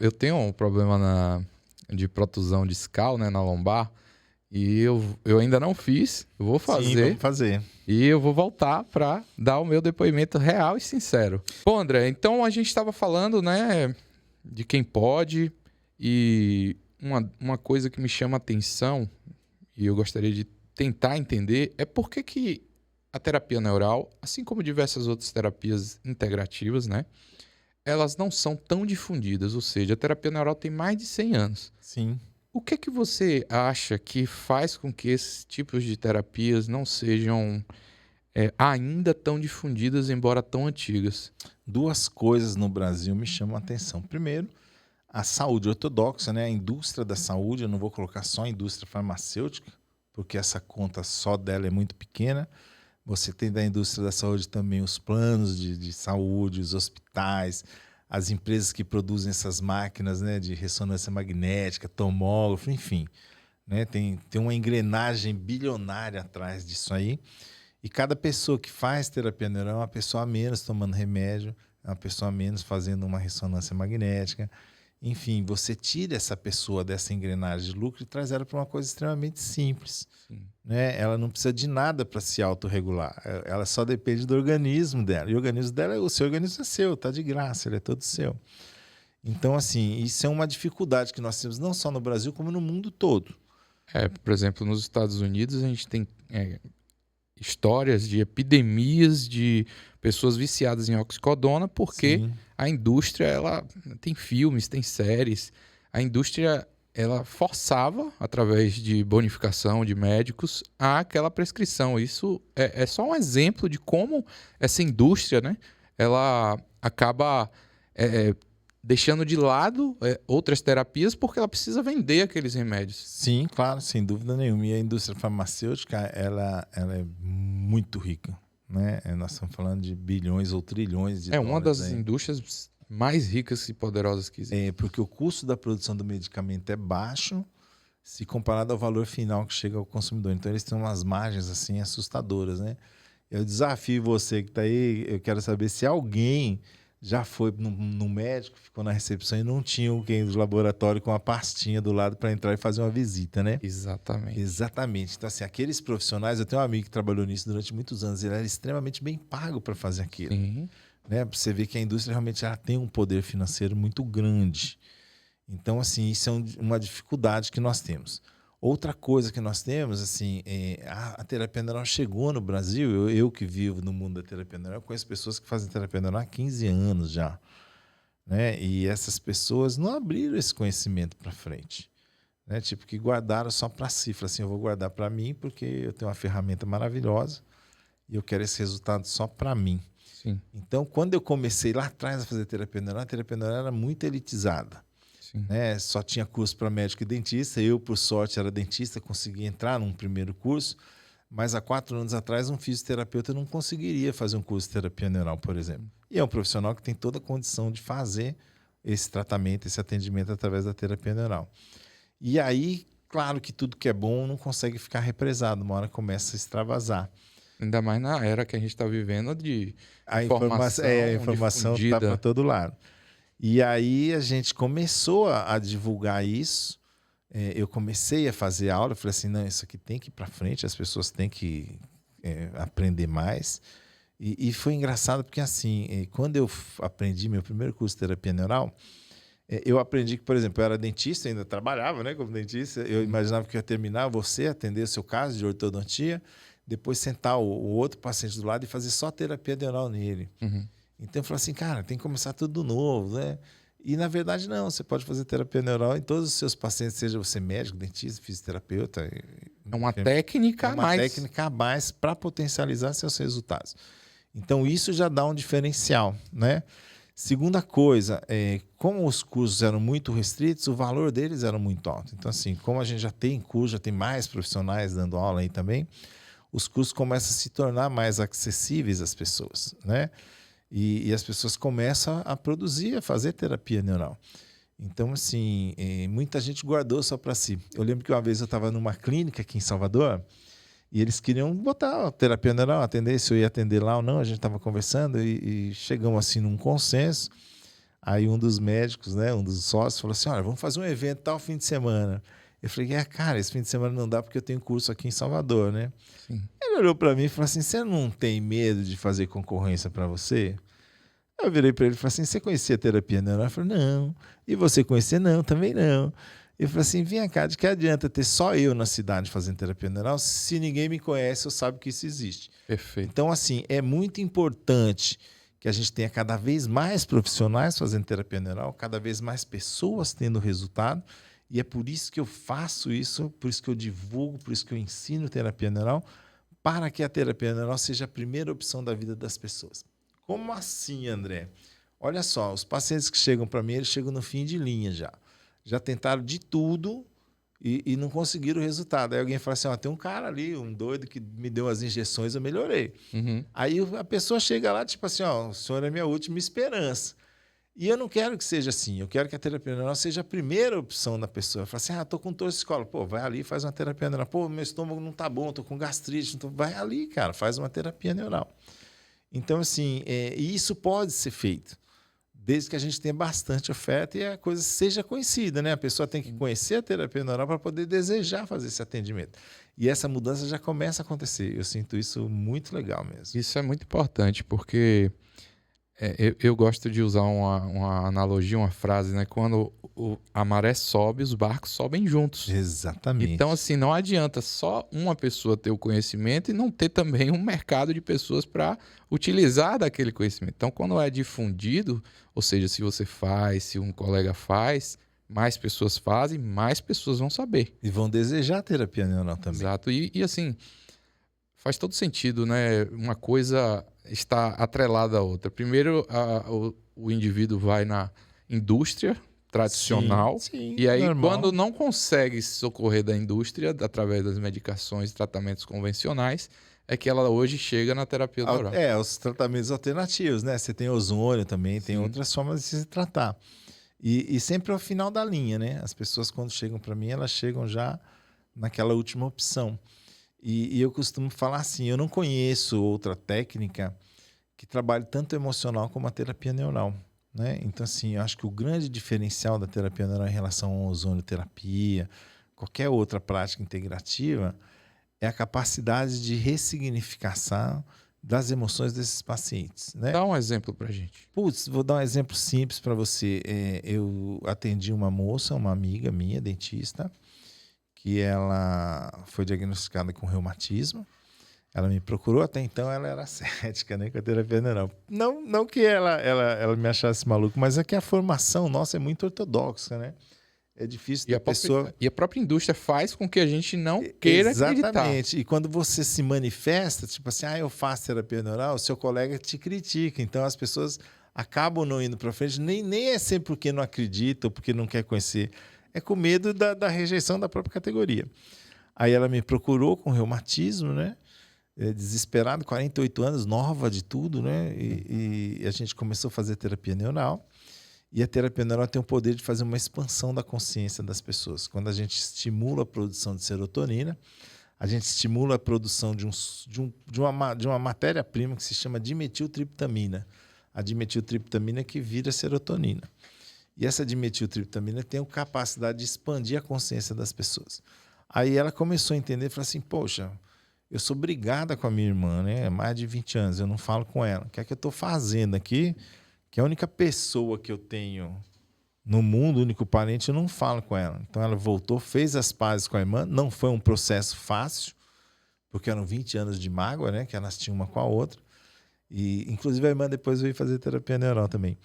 Eu tenho um problema de protusão discal, né, na lombar, e eu ainda não fiz, eu vou fazer. Sim, vamos fazer. E eu vou voltar para dar o meu depoimento real e sincero. Bom, André, então a gente estava falando, né, de quem pode, e uma coisa que me chama a atenção, e eu gostaria de tentar entender, é por que a terapia neural, assim como diversas outras terapias integrativas, né, elas não são tão difundidas, ou seja, a terapia neural tem mais de 100 anos. Sim. O que você acha que faz com que esses tipos de terapias não sejam ainda tão difundidas, embora tão antigas? Duas coisas no Brasil me chamam a atenção. Primeiro, a saúde ortodoxa, né? A indústria da saúde, eu não vou colocar só a indústria farmacêutica, porque essa conta só dela é muito pequena. Você tem da indústria da saúde também os planos de saúde, os hospitais, as empresas que produzem essas máquinas, né, de ressonância magnética, tomógrafo, enfim. Né, tem uma engrenagem bilionária atrás disso aí. E cada pessoa que faz terapia neural é uma pessoa a menos tomando remédio, é uma pessoa a menos fazendo uma ressonância magnética. Enfim, você tira essa pessoa dessa engrenagem de lucro e traz ela para uma coisa extremamente simples. Né? Ela não precisa de nada para se autorregular. Ela só depende do organismo dela. E o organismo dela, o seu organismo é seu, está de graça, ele é todo seu. Então, assim, isso é uma dificuldade que nós temos não só no Brasil, como no mundo todo. Por exemplo, nos Estados Unidos a gente tem histórias de epidemias de pessoas viciadas em oxicodona, porque Sim. a indústria, ela tem filmes, tem séries, a indústria ela forçava, através de bonificação de médicos, aquela prescrição. Isso é só um exemplo de como essa indústria, né, ela acaba deixando de lado outras terapias porque ela precisa vender aqueles remédios. Sim, claro, sem dúvida nenhuma. E a indústria farmacêutica, ela é muito rica. Né? Nós estamos falando de bilhões ou trilhões de dólares. É uma das indústrias mais ricas e poderosas que existe. Porque o custo da produção do medicamento é baixo se comparado ao valor final que chega ao consumidor. Então, eles têm umas margens assim assustadoras. Né? Eu desafio você que está aí, eu quero saber se alguém já foi no médico, ficou na recepção e não tinha alguém do laboratório com uma pastinha do lado para entrar e fazer uma visita, né? Exatamente. Exatamente. Então, assim, aqueles profissionais, eu tenho um amigo que trabalhou nisso durante muitos anos, ele era extremamente bem pago para fazer aquilo. Sim. Né? Você vê que a indústria realmente ela tem um poder financeiro muito grande. Então, assim, isso é uma dificuldade que nós temos. Outra coisa que nós temos, assim, a terapia neural chegou no Brasil, eu que vivo no mundo da terapia neural, conheço pessoas que fazem terapia neural há 15 anos já. Né? E essas pessoas não abriram esse conhecimento para frente. Né? Tipo, que guardaram só para si. Falaram assim, eu vou guardar para mim porque eu tenho uma ferramenta maravilhosa e eu quero esse resultado só para mim. Sim. Então, quando eu comecei lá atrás a fazer terapia neural, a terapia neural era muito elitizada. Né? Só tinha curso para médico e dentista. Eu, por sorte, era dentista, consegui entrar num primeiro curso, mas há 4 anos atrás um fisioterapeuta não conseguiria fazer um curso de terapia neural, por exemplo. E é um profissional que tem toda a condição de fazer esse tratamento, esse atendimento através da terapia neural. E aí, claro que tudo que é bom não consegue ficar represado, uma hora começa a extravasar. Ainda mais na era que a gente está vivendo de a informação está para todo lado. E aí a gente começou a divulgar isso. Eu comecei a fazer aula, eu falei assim, não, isso aqui tem que ir para frente, as pessoas têm que aprender mais. E foi engraçado porque assim, quando eu aprendi meu primeiro curso de terapia neural, Eu aprendi que, por exemplo, eu era dentista, ainda trabalhava, né, como dentista. Eu imaginava que eu ia terminar, você atender o seu caso de ortodontia, depois sentar o outro paciente do lado e fazer só terapia neural nele. Uhum. Então eu falei assim, cara, tem que começar tudo novo, né? E na verdade não, você pode fazer terapia neural em todos os seus pacientes, seja você médico, dentista, fisioterapeuta. É uma enfim, técnica é a uma mais. técnica a mais para potencializar seus resultados. Então isso já dá um diferencial, né? Segunda coisa, como os cursos eram muito restritos, o valor deles era muito alto. Então assim, como a gente já tem curso, já tem mais profissionais dando aula aí também, os cursos começam a se tornar mais acessíveis às pessoas, né? E as pessoas começam a produzir, a fazer terapia neural. Então, assim, muita gente guardou só para si. Eu lembro que uma vez eu estava numa clínica aqui em Salvador e eles queriam botar a terapia neural, atender, se eu ia atender lá ou não. A gente estava conversando e chegamos assim num consenso. Aí um dos médicos, né, um dos sócios, falou assim, olha, vamos fazer um evento tal fim de semana. Eu falei, cara, esse fim de semana não dá porque eu tenho curso aqui em Salvador, né? Sim. Ele olhou para mim e falou assim, você não tem medo de fazer concorrência para você? Eu virei para ele e falei assim, você conhecia a terapia neural? Ele falou, não. E você conhecia? Não, também não. Eu falei assim, vem cá, de que adianta ter só eu na cidade fazendo terapia neural se ninguém me conhece ou sabe que isso existe? Perfeito. Então, assim, é muito importante que a gente tenha cada vez mais profissionais fazendo terapia neural, cada vez mais pessoas tendo resultado, e é por isso que eu faço isso, por isso que eu divulgo, por isso que eu ensino terapia neural, para que a terapia neural seja a primeira opção da vida das pessoas. Como assim, André? Olha só, os pacientes que chegam para mim, eles chegam no fim de linha já. Já tentaram de tudo e não conseguiram o resultado. Aí alguém fala assim, tem um cara ali, um doido que me deu as injeções, eu melhorei. Uhum. Aí a pessoa chega lá, tipo assim, o senhor é minha última esperança. E eu não quero que seja assim. Eu quero que a terapia neural seja a primeira opção da pessoa. Fala assim, tô com torcicolo. Pô, vai ali, faz uma terapia neural. Pô, meu estômago não tá bom, tô com gastrite. Vai ali, cara, faz uma terapia neural. Então, assim, e isso pode ser feito, desde que a gente tenha bastante oferta e a coisa seja conhecida, né? A pessoa tem que conhecer a terapia neural para poder desejar fazer esse atendimento. E essa mudança já começa a acontecer. Eu sinto isso muito legal mesmo. Isso é muito importante, porque eu gosto de usar uma analogia, uma frase, né? Quando a maré sobe, os barcos sobem juntos. Exatamente. Então, assim, não adianta só uma pessoa ter o conhecimento e não ter também um mercado de pessoas para utilizar daquele conhecimento. Então, quando é difundido, ou seja, se você faz, se um colega faz, mais pessoas fazem, mais pessoas vão saber. E vão desejar terapia neural também. Exato. E assim, faz todo sentido, né? Uma coisa está atrelada à outra. Primeiro, o indivíduo vai na indústria tradicional. Sim, E aí, normal. quando não consegue se socorrer da indústria, através das medicações e tratamentos convencionais, é que ela hoje chega na terapia neural. Os tratamentos alternativos, né? Você tem ozônio também, tem Sim. outras formas de se tratar. E sempre ao final da linha, né? As pessoas, quando chegam para mim, elas chegam já naquela última opção. E eu costumo falar assim, eu não conheço outra técnica que trabalhe tanto emocional como a terapia neural, né? Então, assim, eu acho que o grande diferencial da terapia neural em relação à ozonioterapia, qualquer outra prática integrativa, é a capacidade de ressignificação das emoções desses pacientes, né? Dá um exemplo pra gente. Putz, vou dar um exemplo simples para você. Eu atendi uma moça, uma amiga minha, dentista, que ela foi diagnosticada com reumatismo. Ela me procurou, até então ela era cética, né, com a terapia neural. Não que ela me achasse maluco, mas é que a formação nossa é muito ortodoxa, né? É difícil da pessoa... E a própria indústria faz com que a gente não queira acreditar. Exatamente. E quando você se manifesta, tipo assim, eu faço terapia neural, o seu colega te critica. Então as pessoas acabam não indo para frente. Nem é sempre porque não acredita ou porque não quer conhecer. É com medo da rejeição da própria categoria. Aí ela me procurou com reumatismo, né? Desesperado, 48 anos, nova de tudo, né? E a gente começou a fazer terapia neural. E a terapia neural tem o poder de fazer uma expansão da consciência das pessoas. Quando a gente estimula a produção de serotonina, a gente estimula a produção de uma matéria-prima que se chama dimetiltriptamina. A dimetiltriptamina que vira serotonina. E essa dimetiltriptamina tem a capacidade de expandir a consciência das pessoas. Aí ela começou a entender e falou assim, poxa, eu sou brigada com a minha irmã, né? Há mais de 20 anos, eu não falo com ela. O que é que eu estou fazendo aqui? Que a única pessoa que eu tenho no mundo, o único parente, eu não falo com ela. Então ela voltou, fez as pazes com a irmã. Não foi um processo fácil, porque eram 20 anos de mágoa, né? Que elas tinham uma com a outra. E, inclusive, a irmã depois veio fazer terapia neural também.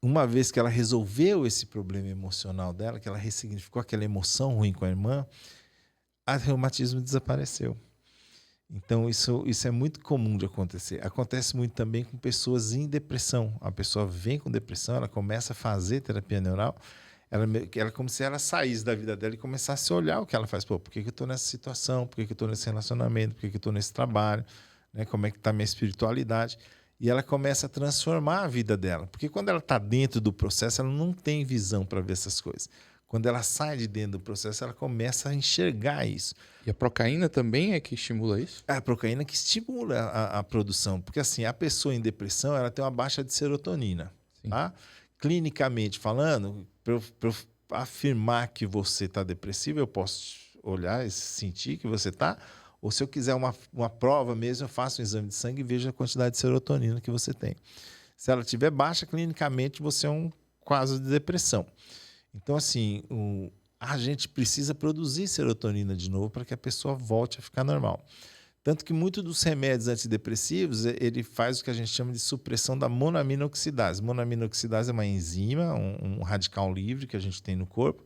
Uma vez que ela resolveu esse problema emocional dela, que ela ressignificou aquela emoção ruim com a irmã, o reumatismo desapareceu. Então, isso é muito comum de acontecer. Acontece muito também com pessoas em depressão. A pessoa vem com depressão, ela começa a fazer terapia neural, ela como se ela saísse da vida dela e começasse a olhar o que ela faz. Pô, por que eu estou nessa situação? Por que eu estou nesse relacionamento? Por que eu estou nesse trabalho? Né? Como é que está a minha espiritualidade? E ela começa a transformar a vida dela. Porque quando ela está dentro do processo, ela não tem visão para ver essas coisas. Quando ela sai de dentro do processo, ela começa a enxergar isso. E a procaína também é que estimula isso? A procaína que estimula a produção. Porque assim, a pessoa em depressão ela tem uma baixa de serotonina. Tá? Clinicamente falando, para eu afirmar que você está depressivo, eu posso olhar e sentir que você está. Ou se eu quiser uma prova mesmo, eu faço um exame de sangue e vejo a quantidade de serotonina que você tem. Se ela estiver baixa, clinicamente, você é um quadro de depressão. Então, assim, a gente precisa produzir serotonina de novo para que a pessoa volte a ficar normal. Tanto que muitos dos remédios antidepressivos, ele faz o que a gente chama de supressão da monoaminoxidase. Monoaminoxidase é uma enzima, um radical livre que a gente tem no corpo,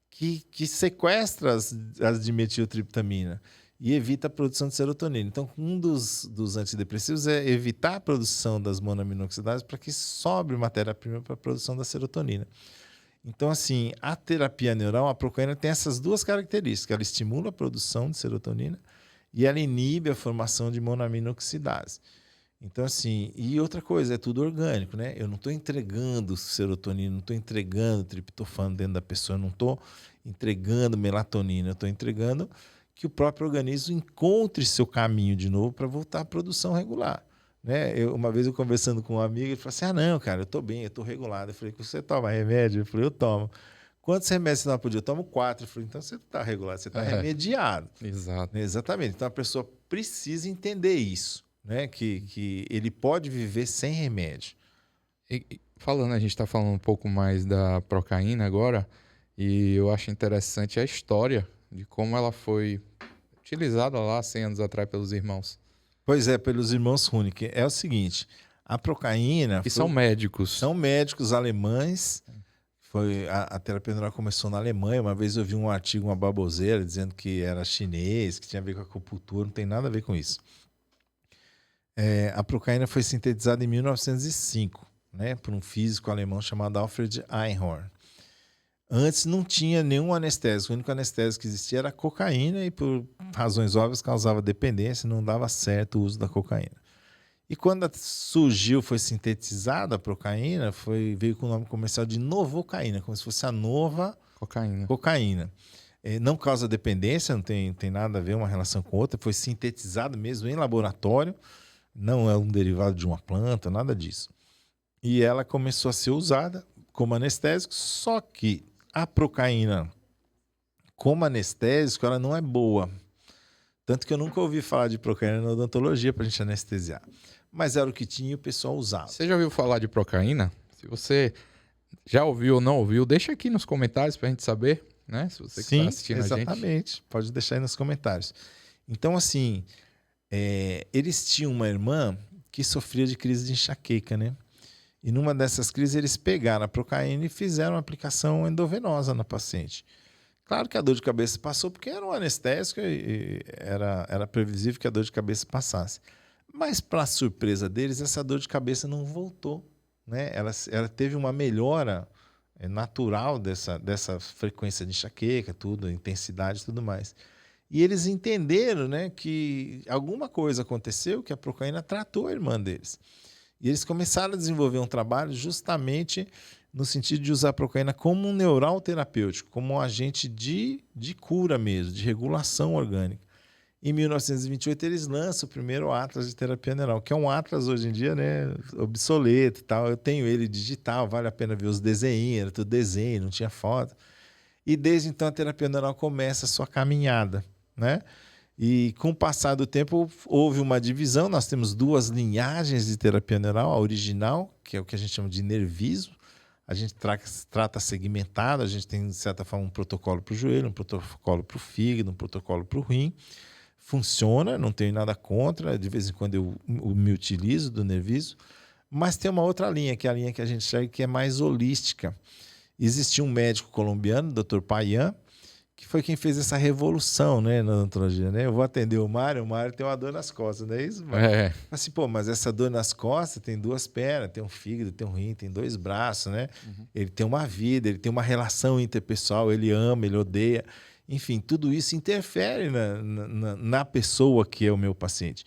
que sequestra as dimetiltriptamina e evita a produção de serotonina. Então, um dos antidepressivos é evitar a produção das monoaminoxidases para que sobre matéria-prima para a produção da serotonina. Então, assim, a terapia neural, a procaína, tem essas duas características. Ela estimula a produção de serotonina e ela inibe a formação de monoaminoxidase. Então, assim, e outra coisa, é tudo orgânico, né? Eu não estou entregando serotonina, não estou entregando triptofano dentro da pessoa, eu não estou entregando melatonina, eu estou entregando que o próprio organismo encontre seu caminho de novo para voltar à produção regular. Né? Uma vez eu conversando com um amigo, ele falou assim, não, cara, eu estou bem, eu estou regulado. Eu falei, você toma remédio? Eu falei, eu tomo. Quantos remédios você toma por dia? Eu tomo 4. Eu falei, então você está regulado, você está remediado. Exato. Né? Exatamente. Então a pessoa precisa entender isso, né? Que ele pode viver sem remédio. A gente está falando um pouco mais da procaína agora, e eu acho interessante a história de como ela foi utilizada lá 100 anos atrás pelos irmãos. Pois é, pelos irmãos Runick. É o seguinte, a procaína... São médicos. São médicos alemães. A terapia neural começou na Alemanha. Uma vez eu vi um artigo, uma baboseira, dizendo que era chinês, que tinha a ver com a acupuntura. Não tem nada a ver com isso. A procaína foi sintetizada em 1905, né, por um físico alemão chamado Alfred Einhorn. Antes não tinha nenhum anestésico. O único anestésico que existia era a cocaína e, por razões óbvias, causava dependência, não dava certo o uso da cocaína. E quando surgiu, foi sintetizada a procaína, veio com o nome comercial de novocaína, como se fosse a nova cocaína. Não causa dependência, não tem nada a ver uma relação com outra, foi sintetizada mesmo em laboratório, não é um derivado de uma planta, nada disso. E ela começou a ser usada como anestésico, só que a procaína, como anestésico, ela não é boa. Tanto que eu nunca ouvi falar de procaína na odontologia para a gente anestesiar. Mas era o que tinha e o pessoal usava. Você já ouviu falar de procaína? Se você já ouviu ou não ouviu, deixa aqui nos comentários para a gente saber, né? Se você está assistindo exatamente. a gente. Exatamente. Pode deixar aí nos comentários. Então, assim, eles tinham uma irmã que sofria de crise de enxaqueca, né? E numa dessas crises eles pegaram a procaína e fizeram uma aplicação endovenosa na paciente. Claro que a dor de cabeça passou porque era um anestésico e era previsível que a dor de cabeça passasse. Mas, para surpresa deles, essa dor de cabeça não voltou. Né? Ela teve uma melhora natural dessa frequência de enxaqueca, tudo, intensidade e tudo mais. E eles entenderam, né, que alguma coisa aconteceu, que a procaína tratou a irmã deles. E eles começaram a desenvolver um trabalho justamente no sentido de usar a procaína como um neural terapêutico, como um agente de cura mesmo, de regulação orgânica. Em 1928, eles lançam o primeiro atlas de terapia neural, que é um atlas hoje em dia, né, obsoleto e tal. Eu tenho ele digital, vale a pena ver os desenhos, era tudo desenho, não tinha foto. E desde então a terapia neural começa a sua caminhada, né? E com o passar do tempo houve uma divisão, nós temos duas linhagens de terapia neural, a original, que é o que a gente chama de nervismo, A gente trata segmentado, a gente tem, de certa forma, um protocolo para o joelho, um protocolo para o fígado, um protocolo para o rim. Funciona, não tenho nada contra, de vez em quando eu me utilizo do Nerviso, mas tem uma outra linha, que é a linha que a gente segue, que é mais holística. Existia um médico colombiano, Dr. Payan, que foi quem fez essa revolução, né, na odontologia, né? Eu vou atender o Mário tem uma dor nas costas, não é isso, Mário? É, Assim, pô, mas essa dor nas costas tem 2 pernas, tem um fígado, tem um rim, tem 2 braços, né? Ele tem uma vida, ele tem uma relação interpessoal, ele ama, ele odeia. Enfim, tudo isso interfere na pessoa que é o meu paciente.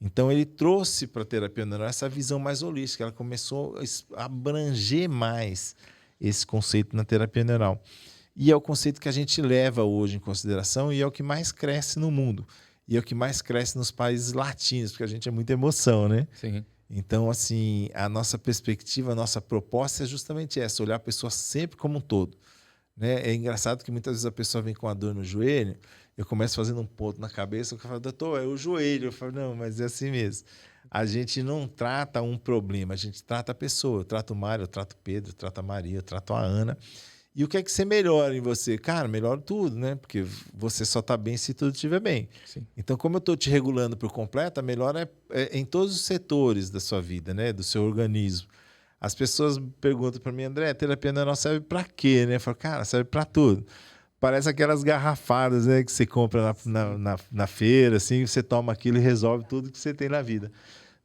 Então, ele trouxe para a terapia neural essa visão mais holística. Ela começou a abranger mais esse conceito na terapia neural. E é o conceito que a gente leva hoje em consideração e é o que mais cresce no mundo. E é o que mais cresce nos países latinos, porque a gente é muita emoção, né? sim. Então, assim, a nossa perspectiva, a nossa proposta é justamente essa, olhar a pessoa sempre como um todo. Né? É engraçado que muitas vezes a pessoa vem com a dor no joelho, eu começo fazendo um ponto na cabeça, eu falo, doutor, é o joelho. Eu falo, não, mas é assim mesmo. A gente não trata um problema, a gente trata a pessoa. Eu trato o Mário, eu trato o Pedro, eu trato a Maria, eu trato a Ana. E o que é que você melhora em você? Cara, melhora tudo, né? Porque você só está bem se tudo estiver bem. Sim. Então, como eu estou te regulando por completo, a melhora é em todos os setores da sua vida, né? Do seu organismo. As pessoas perguntam para mim, André, a terapia neural serve para quê? Né? Eu falo, cara, serve para tudo. Parece aquelas garrafadas, né, que você compra na feira, assim, você toma aquilo e resolve tudo que você tem na vida.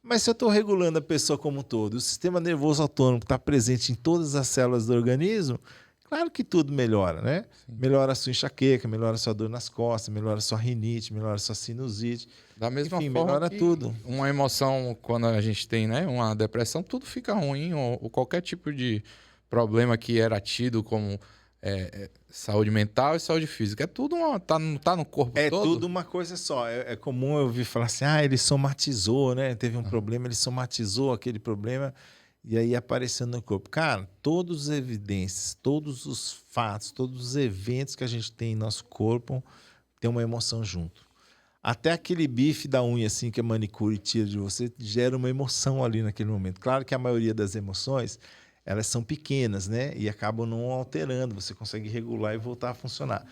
Mas se eu estou regulando a pessoa como um todo, o sistema nervoso autônomo está presente em todas as células do organismo, claro que tudo melhora, né? Sim. Melhora a sua enxaqueca, melhora a sua dor nas costas, melhora a sua rinite, melhora a sua sinusite. Da mesma Enfim, forma melhora que tudo. uma emoção, quando a gente tem, né, uma depressão, tudo fica ruim, ou qualquer tipo de problema que era tido como saúde mental e saúde física. É tudo tá no corpo É todo. tudo uma coisa só. É comum eu ouvir falar assim, ele somatizou, né? Teve um problema, ele somatizou aquele problema e aí apareceu no corpo. Cara, todas as evidências, todos os fatos, todos os eventos que a gente tem em nosso corpo tem uma emoção junto. Até aquele bife da unha assim que a manicure tira de você gera uma emoção ali naquele momento. Claro que a maioria das emoções elas são pequenas, né? E acabam não alterando. Você consegue regular e voltar a funcionar.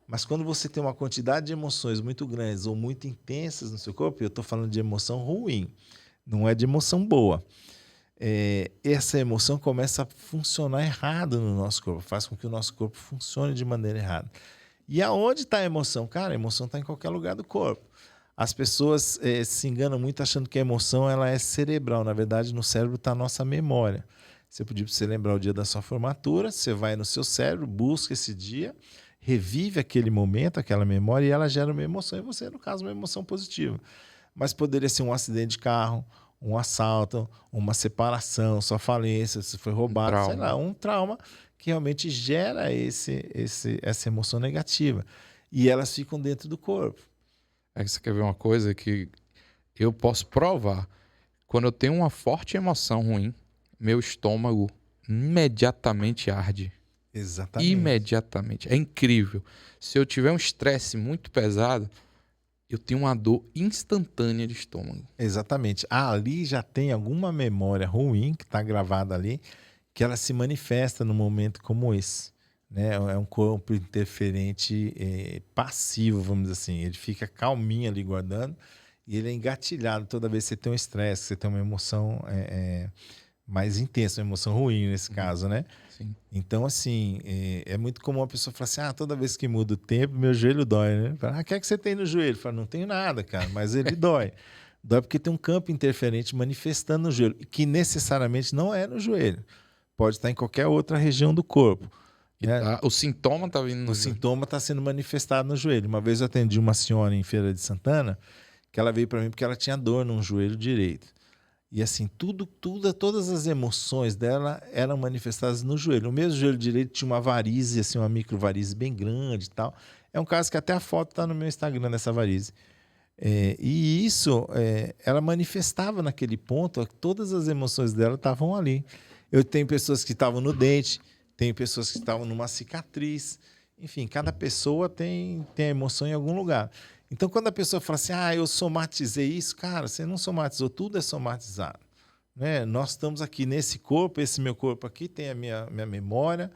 Mas quando você tem uma quantidade de emoções muito grandes ou muito intensas no seu corpo, eu estou falando de emoção ruim, não é de emoção boa. Essa emoção começa a funcionar errado no nosso corpo, faz com que o nosso corpo funcione de maneira errada. E aonde está a emoção? Cara, a emoção está em qualquer lugar do corpo. As pessoas se enganam muito achando que a emoção ela é cerebral. Na verdade, no cérebro está a nossa memória. Você pedir para você lembrar o dia da sua formatura, você vai no seu cérebro, busca esse dia, revive aquele momento, aquela memória, e ela gera uma emoção em você, no caso, uma emoção positiva. Mas poderia ser um acidente de carro, um assalto, uma separação, sua falência, se foi roubado, sei lá, um trauma que realmente gera essa emoção negativa. E elas ficam dentro do corpo. Você quer ver uma coisa que eu posso provar? Quando eu tenho uma forte emoção ruim, meu estômago imediatamente arde. Exatamente. Imediatamente. É incrível. Se eu tiver um estresse muito pesado, eu tenho uma dor instantânea de estômago. Exatamente. Ali já tem alguma memória ruim que está gravada ali, que ela se manifesta num momento como esse. Né? É um corpo interferente passivo, vamos dizer assim. Ele fica calminho ali guardando e ele é engatilhado toda vez que você tem um estresse, que você tem uma emoção mais intensa, uma emoção ruim nesse caso, né? Sim. Então, assim, é muito comum a pessoa falar assim, toda vez que muda o tempo, meu joelho dói, né? Fala, o que é que você tem no joelho? Fala, não tenho nada, cara, mas ele dói. Dói porque tem um campo interferente manifestando no joelho, que necessariamente não é no joelho. Pode estar em qualquer outra região do corpo. Né? O sintoma está vindo no joelho. Sintoma está sendo manifestado no joelho. Uma vez eu atendi uma senhora em Feira de Santana, que ela veio para mim porque ela tinha dor no joelho direito. E assim, todas as emoções dela eram manifestadas no joelho. O mesmo joelho direito tinha uma varize, assim, uma microvarize bem grande e tal. É um caso que até a foto está no meu Instagram dessa varize. E isso, ela manifestava naquele ponto, todas as emoções dela estavam ali. Eu tenho pessoas que estavam no dente, tenho pessoas que estavam numa cicatriz. Enfim, cada pessoa tem a emoção em algum lugar. Então, quando a pessoa fala assim, eu somatizei isso, cara, você não somatizou, tudo é somatizado. né? Nós estamos aqui nesse corpo, esse meu corpo aqui tem a minha memória,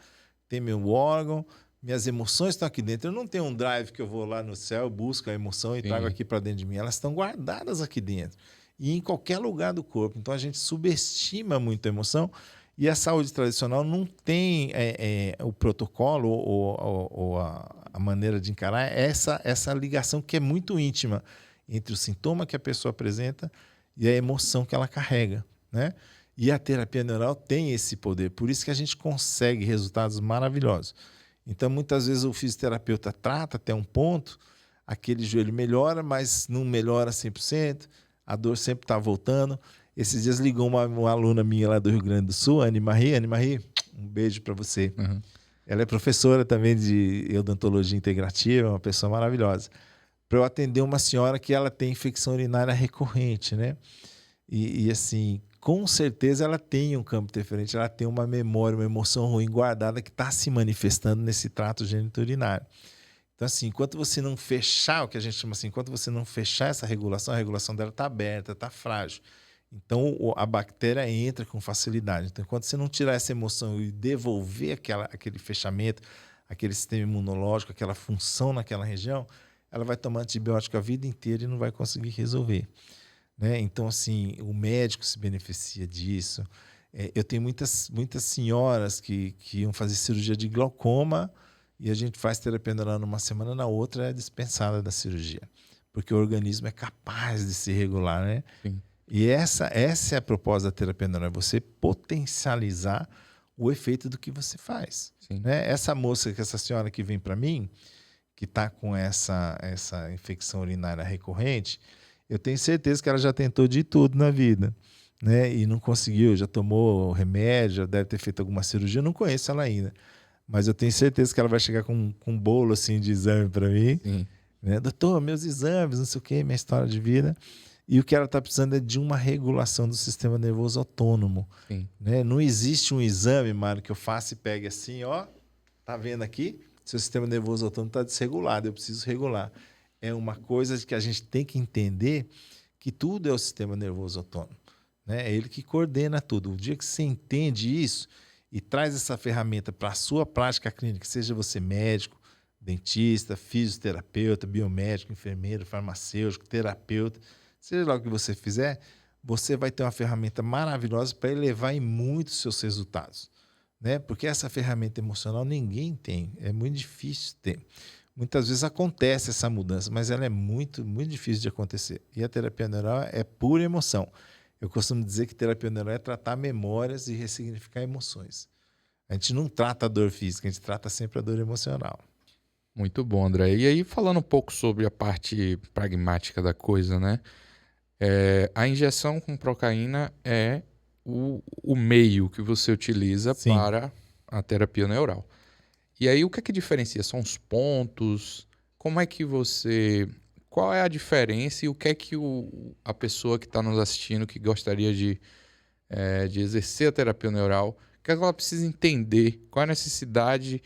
tem meu órgão, minhas emoções estão aqui dentro. Eu não tenho um drive que eu vou lá no céu, busco a emoção e trago Sim. aqui para dentro de mim. Elas estão guardadas aqui dentro e em qualquer lugar do corpo. Então a gente subestima muito a emoção e a saúde tradicional não tem o protocolo ou a maneira de encarar essa ligação que é muito íntima entre o sintoma que a pessoa apresenta e a emoção que ela carrega, né? E a terapia neural tem esse poder, por isso que a gente consegue resultados maravilhosos. Então, muitas vezes o fisioterapeuta trata até um ponto, aquele joelho melhora, mas não melhora 100%, a dor sempre está voltando. Esses dias ligou uma aluna minha lá do Rio Grande do Sul, Anne Marie, um beijo para você. Uhum. Ela é professora também de odontologia integrativa, uma pessoa maravilhosa. Para eu atender uma senhora que ela tem infecção urinária recorrente, né? E assim, com certeza ela tem um campo diferente, ela tem uma memória, uma emoção ruim guardada que está se manifestando nesse trato geniturinário. Então, assim, enquanto você não fechar, o que a gente chama assim, enquanto você não fechar essa regulação, a regulação dela está aberta, está frágil. Então, a bactéria entra com facilidade. Então, enquanto você não tirar essa emoção e devolver aquele fechamento, aquele sistema imunológico, aquela função naquela região, ela vai tomar antibiótico a vida inteira e não vai conseguir resolver, né? Então, assim, o médico se beneficia disso. Eu tenho muitas senhoras que iam fazer cirurgia de glaucoma e a gente faz terapia neural numa semana, na outra é dispensada da cirurgia, porque o organismo é capaz de se regular, né? Sim. E essa é a proposta da terapia neural, é você potencializar o efeito do que você faz, Sim. né? Essa senhora que vem para mim, que está com essa infecção urinária recorrente, eu tenho certeza que ela já tentou de tudo na vida, né? E não conseguiu, já tomou remédio, já deve ter feito alguma cirurgia, eu não conheço ela ainda. Mas eu tenho certeza que ela vai chegar com um bolo assim, de exame para mim, Sim. né? Doutor, meus exames, não sei o quê, minha história de vida. E o que ela está precisando é de uma regulação do sistema nervoso autônomo, Sim. né? Não existe um exame, Mário, que eu faça e pegue assim, ó, tá vendo aqui? Seu sistema nervoso autônomo está desregulado, eu preciso regular. É uma coisa que a gente tem que entender que tudo é o sistema nervoso autônomo, né? É ele que coordena tudo. O dia que você entende isso e traz essa ferramenta para a sua prática clínica, seja você médico, dentista, fisioterapeuta, biomédico, enfermeiro, farmacêutico, terapeuta, seja lá o que você fizer, você vai ter uma ferramenta maravilhosa para elevar em muito os seus resultados, né? Porque essa ferramenta emocional ninguém tem, é muito difícil ter. Muitas vezes acontece essa mudança, mas ela é muito, muito difícil de acontecer. E a terapia neural é pura emoção. Eu costumo dizer que terapia neural é tratar memórias e ressignificar emoções. A gente não trata a dor física, a gente trata sempre a dor emocional. Muito bom, André. E aí, falando um pouco sobre a parte pragmática da coisa, né? A injeção com procaína é o meio que você utiliza Sim. para a terapia neural. E aí, o que é que diferencia? São os pontos? Como é que você... Qual é a diferença e o que é que a pessoa que está nos assistindo, que gostaria de exercer a terapia neural, o que é que ela precisa entender? Qual é a necessidade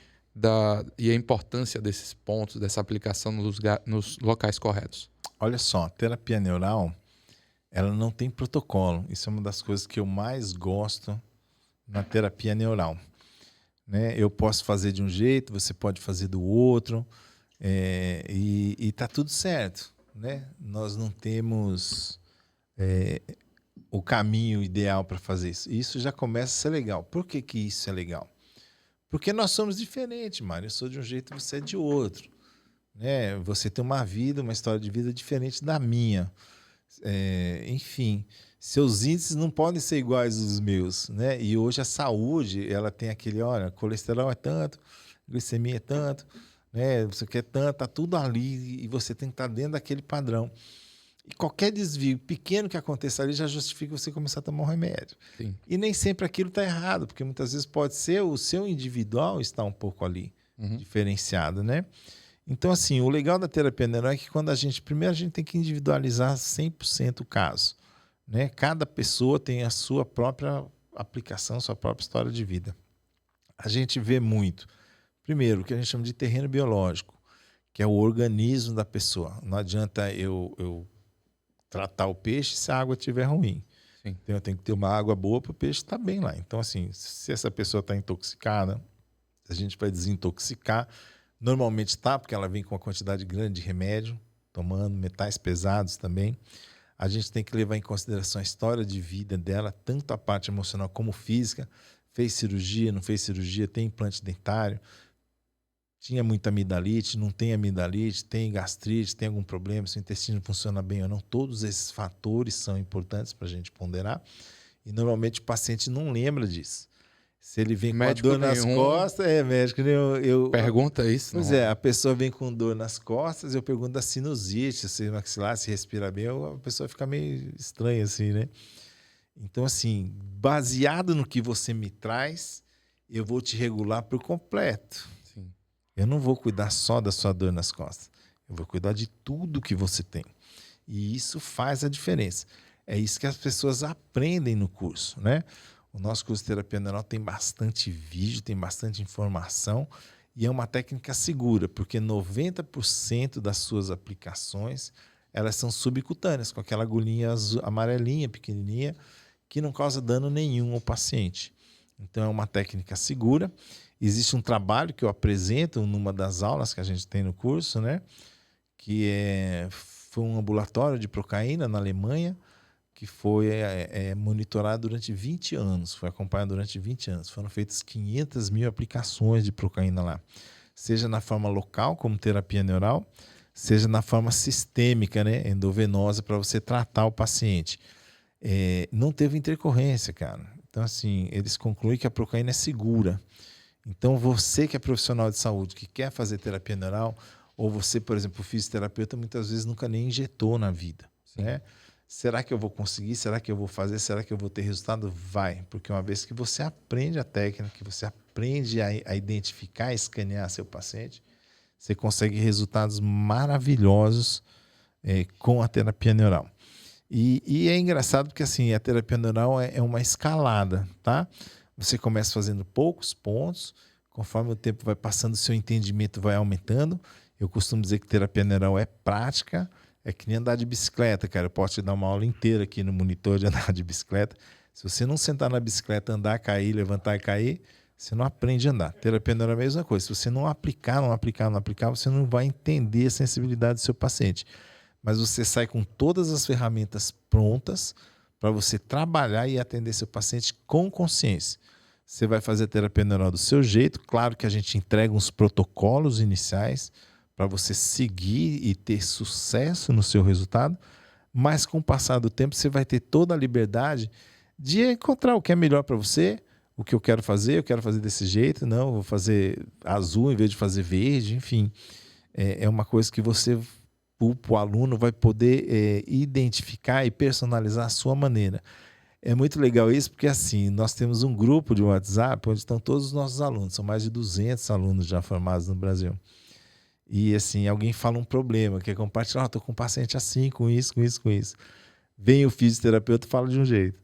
e a importância desses pontos, dessa aplicação nos locais corretos? Olha só, terapia neural, ela não tem protocolo. Isso é uma das coisas que eu mais gosto na terapia neural, né? Eu posso fazer de um jeito, você pode fazer do outro, e tá tudo certo, né? Nós não temos o caminho ideal para fazer isso. Isso já começa a ser legal. Por que que isso é legal? Porque nós somos diferentes, Mário. Eu sou de um jeito, você é de outro, né? Você tem uma vida, uma história de vida diferente da minha. Enfim, seus índices não podem ser iguais aos meus, né? E hoje a saúde, ela tem aquele, olha, colesterol é tanto, glicemia é tanto, né? Você quer tanto, tá tudo ali e você tem que estar dentro daquele padrão. E qualquer desvio pequeno que aconteça ali já justifica você começar a tomar um remédio. Sim. E nem sempre aquilo está errado, porque muitas vezes pode ser o seu individual está um pouco ali, diferenciado, né? Então, assim, o legal da terapia neural é que primeiro a gente tem que individualizar 100% o caso, né? Cada pessoa tem a sua própria aplicação, sua própria história de vida. A gente vê muito, primeiro, o que a gente chama de terreno biológico, que é o organismo da pessoa. Não adianta eu tratar o peixe se a água estiver ruim. Sim. Então eu tenho que ter uma água boa para o peixe estar bem lá. Então, assim, se essa pessoa está intoxicada, a gente vai desintoxicar. Normalmente tá, porque ela vem com uma quantidade grande de remédio, tomando metais pesados também. A gente tem que levar em consideração a história de vida dela, tanto a parte emocional como física. Fez cirurgia, não fez cirurgia, tem implante dentário, tinha muita amidalite, não tem amidalite, tem gastrite, tem algum problema, se o intestino funciona bem ou não. Todos esses fatores são importantes para a gente ponderar. E normalmente o paciente não lembra disso. Se ele vem com a Médico dor nas nenhum costas, médico, pergunta isso, pois não é, é? a pessoa vem com dor nas costas, eu pergunto da sinusite, se maxilar, se respira bem, a pessoa fica meio estranha assim, né? Então, assim, baseado no que você me traz, eu vou te regular por completo. Sim. Eu não vou cuidar só da sua dor nas costas. Eu vou cuidar de tudo que você tem. E isso faz a diferença. É isso que as pessoas aprendem no curso, né? O nosso curso de terapia neural tem bastante vídeo, tem bastante informação e é uma técnica segura, porque 90% das suas aplicações, elas são subcutâneas, com aquela agulhinha azul, amarelinha, pequenininha, que não causa dano nenhum ao paciente. Então é uma técnica segura. Existe um trabalho que eu apresento numa das aulas que a gente tem no curso, né? Foi um ambulatório de procaína na Alemanha, que foi monitorado durante 20 anos, foi acompanhado durante 20 anos. Foram feitas 500 mil aplicações de procaína lá, seja na forma local, como terapia neural, seja na forma sistêmica, né, endovenosa, para você tratar o paciente. Não teve intercorrência, cara. Então, assim, eles concluem que a procaína é segura. Então, você que é profissional de saúde, que quer fazer terapia neural, ou você, por exemplo, fisioterapeuta, muitas vezes nunca nem injetou na vida, né? Será que eu vou conseguir? Será que eu vou fazer? Será que eu vou ter resultado? Vai, porque uma vez que você aprende a técnica, que você aprende a identificar, a escanear seu paciente, você consegue resultados maravilhosos com a terapia neural. E é engraçado porque assim, a terapia neural é uma escalada, tá? Você começa fazendo poucos pontos, conforme o tempo vai passando, seu entendimento vai aumentando. Eu costumo dizer que terapia neural é prática, é que nem andar de bicicleta, cara. Eu posso te dar uma aula inteira aqui no monitor de andar de bicicleta. Se você não sentar na bicicleta, andar, cair, levantar e cair, você não aprende a andar. Terapia neural é a mesma coisa. Se você não aplicar, você não vai entender a sensibilidade do seu paciente. Mas você sai com todas as ferramentas prontas para você trabalhar e atender seu paciente com consciência. Você vai fazer a terapia neural do seu jeito. Claro que a gente entrega uns protocolos iniciais para você seguir e ter sucesso no seu resultado, mas com o passar do tempo você vai ter toda a liberdade de encontrar o que é melhor para você, o que eu quero fazer desse jeito, não, vou fazer azul em vez de fazer verde, enfim. É uma coisa que você, o aluno, vai poder identificar e personalizar a sua maneira. É muito legal isso, porque assim, nós temos um grupo de WhatsApp onde estão todos os nossos alunos, são mais de 200 alunos já formados no Brasil. E assim, alguém fala um problema, quer compartilhar, estou com um paciente assim, com isso. Vem o fisioterapeuta, fala de um jeito.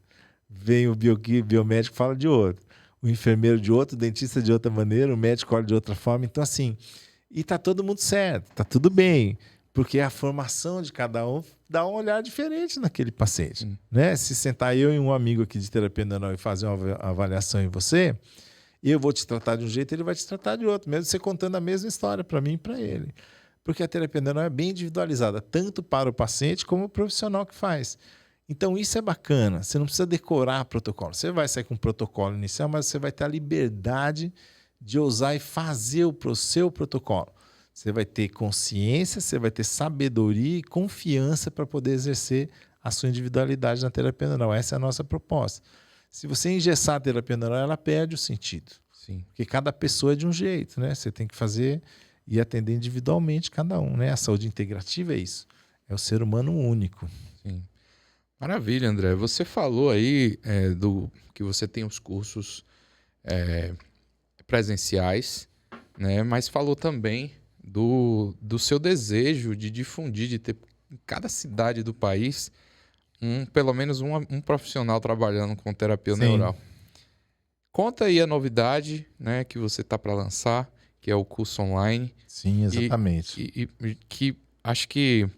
Vem o biomédico, fala de outro. O enfermeiro de outro, o dentista de outra maneira, o médico olha de outra forma. Então assim, e tá todo mundo certo, tá tudo bem. Porque a formação de cada um dá um olhar diferente naquele paciente. Né? Se sentar eu e um amigo aqui de terapia neural e fazer uma avaliação em você, eu vou te tratar de um jeito, ele vai te tratar de outro, mesmo você contando a mesma história para mim e para ele. Porque a terapia neural é bem individualizada, tanto para o paciente como o profissional que faz. Então isso é bacana, você não precisa decorar protocolo. Você vai sair com um protocolo inicial, mas você vai ter a liberdade de usar e fazer o seu protocolo. Você vai ter consciência, você vai ter sabedoria e confiança para poder exercer a sua individualidade na terapia neural. Essa é a nossa proposta. Se você engessar a terapia neural, ela perde o sentido. Sim. Porque cada pessoa é de um jeito, né? Você tem que fazer e atender individualmente cada um, né? A saúde integrativa é isso. É o ser humano único. Sim. Maravilha, André. Você falou aí que você tem os cursos presenciais, né? Mas falou também do seu desejo de difundir, de ter em cada cidade do país pelo menos um profissional trabalhando com terapia neural. Conta aí a novidade, né, que você está para lançar, que é o curso online. Sim, exatamente. E que acho que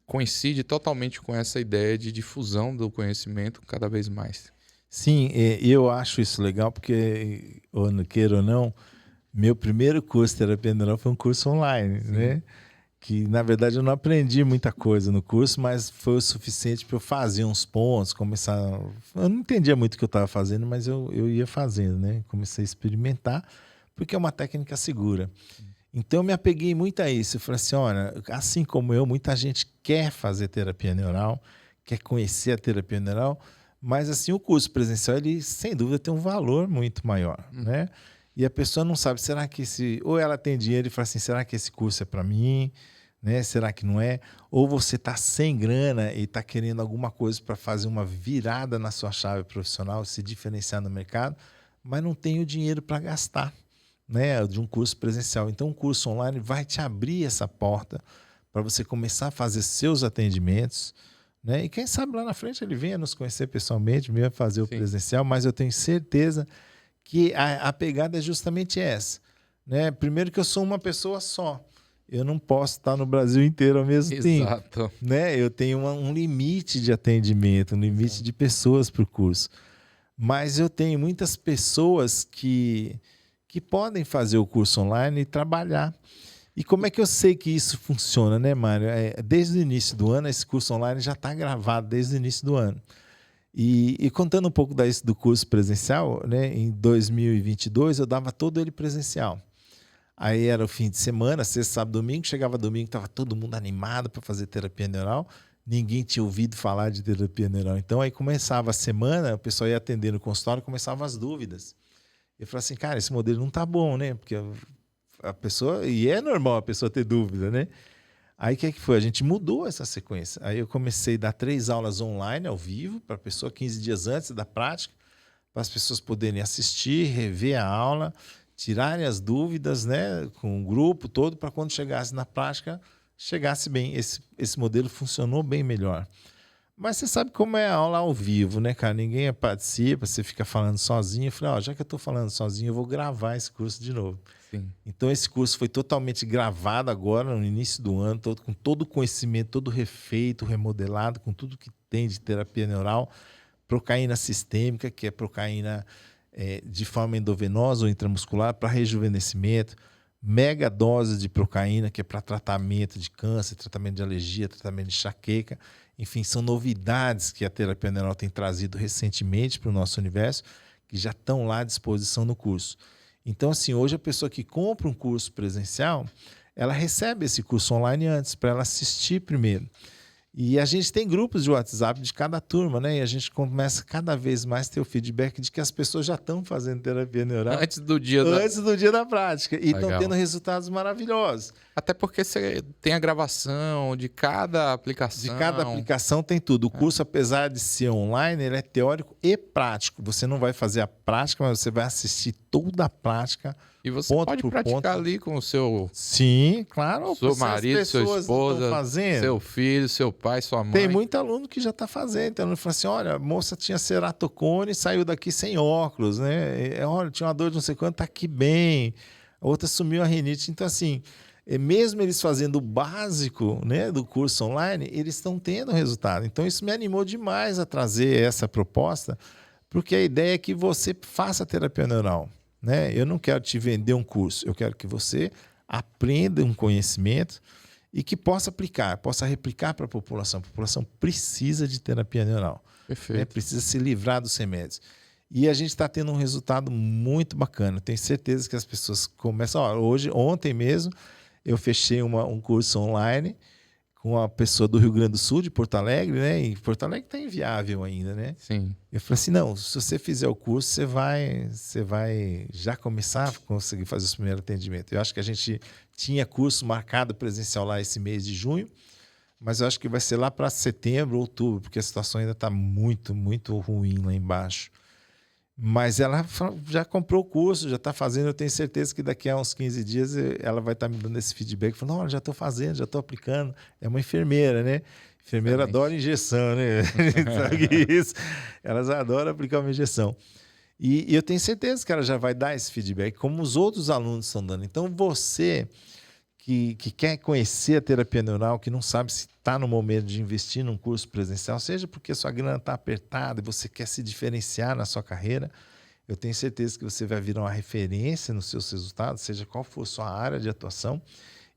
coincide totalmente com essa ideia de difusão do conhecimento cada vez mais. Sim, eu acho isso legal porque, ou não queira ou não, meu primeiro curso de terapia neural foi um curso online, né? Que, na verdade, eu não aprendi muita coisa no curso, mas foi o suficiente para eu fazer uns pontos, começar... Eu não entendia muito o que eu estava fazendo, mas eu ia fazendo, né? Comecei a experimentar, porque é uma técnica segura. Então, eu me apeguei muito a isso. Eu falei assim, olha, assim como eu, muita gente quer fazer terapia neural, quer conhecer a terapia neural, mas, assim, o curso presencial, ele, sem dúvida, tem um valor muito maior, né? E a pessoa não sabe, será que ou ela tem dinheiro e fala assim, será que esse curso é para mim? Né? Será que não é? Ou você está sem grana e está querendo alguma coisa para fazer uma virada na sua chave profissional, se diferenciar no mercado, mas não tem o dinheiro para gastar, né? De um curso presencial. Então, um curso online vai te abrir essa porta para você começar a fazer seus atendimentos, né? E quem sabe lá na frente ele venha nos conhecer pessoalmente, venha fazer o presencial, mas eu tenho certeza que a pegada é justamente essa, né? Primeiro que eu sou uma pessoa só. Eu não posso estar no Brasil inteiro ao mesmo tempo. Né? Eu tenho um limite de atendimento, um limite de pessoas para o curso. Mas eu tenho muitas pessoas que podem fazer o curso online e trabalhar. E como é que eu sei que isso funciona, né, Mário? Desde o início do ano, esse curso online já está gravado desde o início do ano. E contando um pouco do curso presencial, né, em 2022 eu dava todo ele presencial. Aí era o fim de semana, sexta, sábado, domingo. Chegava domingo, estava todo mundo animado para fazer terapia neural. Ninguém tinha ouvido falar de terapia neural. Então, aí começava a semana, o pessoal ia atender no consultório, começavam as dúvidas. Eu falei assim, cara, esse modelo não tá bom, né? Porque a pessoa... E é normal a pessoa ter dúvida, né? Aí o que foi? A gente mudou essa sequência. Aí eu comecei a dar 3 aulas online, ao vivo, para a pessoa 15 dias antes da prática, para as pessoas poderem assistir, rever a aula, tirarem as dúvidas, né, com o grupo todo, para quando chegasse na prática, chegasse bem. Esse modelo funcionou bem melhor. Mas você sabe como é a aula ao vivo, né, cara? Ninguém participa, você fica falando sozinho. Eu falei, já que eu estou falando sozinho, eu vou gravar esse curso de novo. Sim. Então, esse curso foi totalmente gravado agora, no início do ano, com todo o conhecimento, todo refeito, remodelado, com tudo que tem de terapia neural, procaína sistêmica, que é procaína de forma endovenosa ou intramuscular para rejuvenescimento, mega dose de procaína, que é para tratamento de câncer, tratamento de alergia, tratamento de enxaqueca. Enfim, são novidades que a terapia neural tem trazido recentemente para o nosso universo, que já estão lá à disposição no curso. Então, assim, hoje a pessoa que compra um curso presencial, ela recebe esse curso online antes, para ela assistir primeiro. E a gente tem grupos de WhatsApp de cada turma, né? E a gente começa cada vez mais a ter o feedback de que as pessoas já estão fazendo terapia neural antes do dia da prática. E estão tendo resultados maravilhosos. Até porque você tem a gravação de cada aplicação. De cada aplicação tem tudo. O curso, apesar de ser online, ele é teórico e prático. Você não vai fazer a prática, mas você vai assistir toda a prática. E você pode praticar ali com o seu... Sim, claro. Seu marido, sua esposa, seu filho, seu pai, sua mãe. Tem muito aluno que já está fazendo. Então, ele fala assim, olha, a moça tinha ceratocone e saiu daqui sem óculos, né? Olha, tinha uma dor de não sei quanto, está aqui bem. A outra sumiu a rinite. Então, assim, mesmo eles fazendo o básico, né, do curso online, eles estão tendo resultado. Então, isso me animou demais a trazer essa proposta, porque a ideia é que você faça terapia neural. Né? Eu não quero te vender um curso, eu quero que você aprenda um conhecimento e que possa aplicar, possa replicar para a população. A população precisa de terapia neural. Perfeito. Né? Precisa se livrar dos remédios. E a gente está tendo um resultado muito bacana. Tenho certeza que as pessoas começam... Ontem mesmo, eu fechei um curso online com uma pessoa do Rio Grande do Sul, de Porto Alegre, né? E Porto Alegre está inviável ainda, né? Sim. Eu falei assim, não, se você fizer o curso, você vai já começar a conseguir fazer os primeiros atendimentos. Eu acho que a gente tinha curso marcado presencial lá esse mês de junho, mas eu acho que vai ser lá para setembro, outubro, porque a situação ainda está muito, muito ruim lá embaixo. Mas ela já comprou o curso, já está fazendo. Eu tenho certeza que daqui a uns 15 dias ela vai estar me dando esse feedback. Falando, não, já estou fazendo, já estou aplicando. É uma enfermeira, né? Enfermeira adora injeção, né? Sabe isso? Elas adoram aplicar uma injeção. E eu tenho certeza que ela já vai dar esse feedback, como os outros alunos estão dando. Então, você que quer conhecer a terapia neural, que não sabe se está no momento de investir num curso presencial, seja porque sua grana está apertada e você quer se diferenciar na sua carreira, eu tenho certeza que você vai virar uma referência nos seus resultados, seja qual for a sua área de atuação.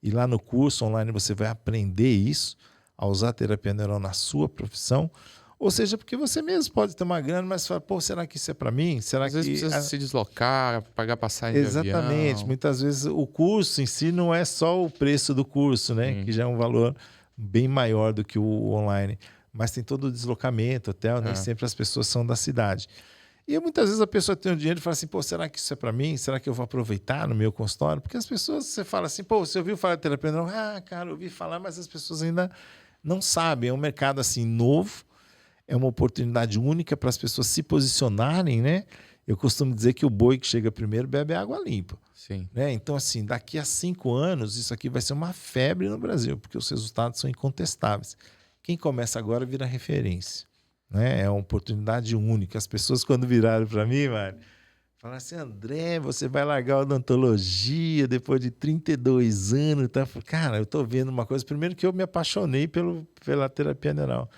E lá no curso online você vai aprender isso, a usar a terapia neural na sua profissão. Ou seja, porque você mesmo pode ter uma grana, mas fala, pô, será que isso é para mim? Será Às vezes que... precisa se deslocar, pagar passagem de Exatamente. avião. Muitas vezes o curso em si não é só o preço do curso, né? Que já é um valor bem maior do que o online. Mas tem todo o deslocamento, hotel, nem sempre as pessoas são da cidade. E muitas vezes a pessoa tem o dinheiro e fala assim, pô, será que isso é para mim? Será que eu vou aproveitar no meu consultório? Porque as pessoas, você fala assim, pô, você ouviu falar de terapia neural? Ah, cara, eu ouvi falar, mas as pessoas ainda não sabem. É um mercado assim novo, é uma oportunidade única para as pessoas se posicionarem, né? Eu costumo dizer que o boi que chega primeiro bebe água limpa. Sim. Né? Então, assim, daqui a 5 anos, isso aqui vai ser uma febre no Brasil, porque os resultados são incontestáveis. Quem começa agora vira referência. Né? É uma oportunidade única. As pessoas, quando viraram para mim, mano, falaram assim, André, você vai largar a odontologia depois de 32 anos. Tá? Cara, eu estou vendo uma coisa. Primeiro que eu me apaixonei pela terapia neural.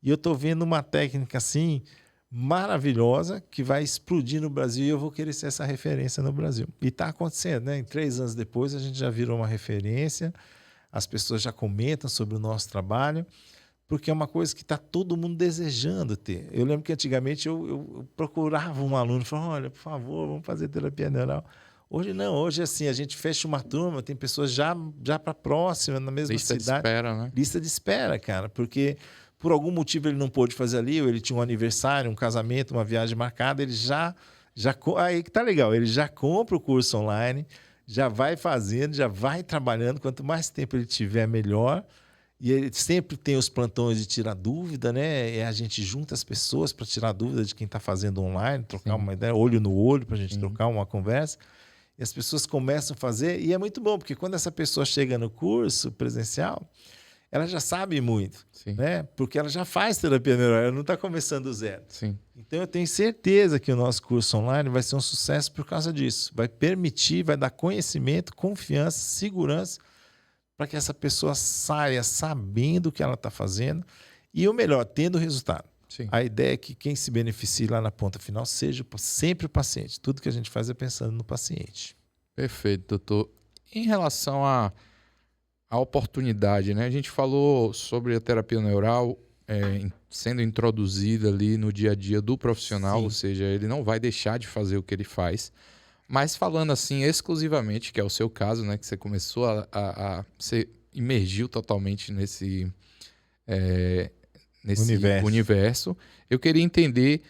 E eu estou vendo uma técnica assim maravilhosa que vai explodir no Brasil e eu vou querer ser essa referência no Brasil. E está acontecendo, né? Em 3 anos depois a gente já virou uma referência, as pessoas já comentam sobre o nosso trabalho, porque é uma coisa que está todo mundo desejando ter. Eu lembro que antigamente eu procurava um aluno e falava, olha, por favor, vamos fazer terapia neural. Hoje não, hoje assim, a gente fecha uma turma, tem pessoas já para a próxima, na mesma Lista cidade. de espera, né? Lista de espera, cara, porque por algum motivo ele não pôde fazer ali, ou ele tinha um aniversário, um casamento, uma viagem marcada, ele aí que tá legal, ele já compra o curso online, já vai fazendo, já vai trabalhando, quanto mais tempo ele tiver, melhor. E ele sempre tem os plantões de tirar dúvida, né? E a gente junta as pessoas para tirar dúvida de quem está fazendo online, trocar uma ideia, olho no olho, para a gente trocar uma conversa. E as pessoas começam a fazer, e é muito bom, porque quando essa pessoa chega no curso presencial, ela já sabe muito, né? Porque ela já faz terapia neural, ela não está começando do zero. Sim. Então eu tenho certeza que o nosso curso online vai ser um sucesso por causa disso. Vai permitir, vai dar conhecimento, confiança, segurança para que essa pessoa saia sabendo o que ela está fazendo e o melhor, tendo resultado. Sim. A ideia é que quem se beneficie lá na ponta final seja sempre o paciente. Tudo que a gente faz é pensando no paciente. Perfeito, doutor. Em relação à oportunidade, né? A gente falou sobre a terapia neural sendo introduzida ali no dia a dia do profissional, ou seja, ele não vai deixar de fazer o que ele faz. Mas falando assim exclusivamente, que é o seu caso, né? Que você começou você imergiu totalmente nesse universo. Eu queria entender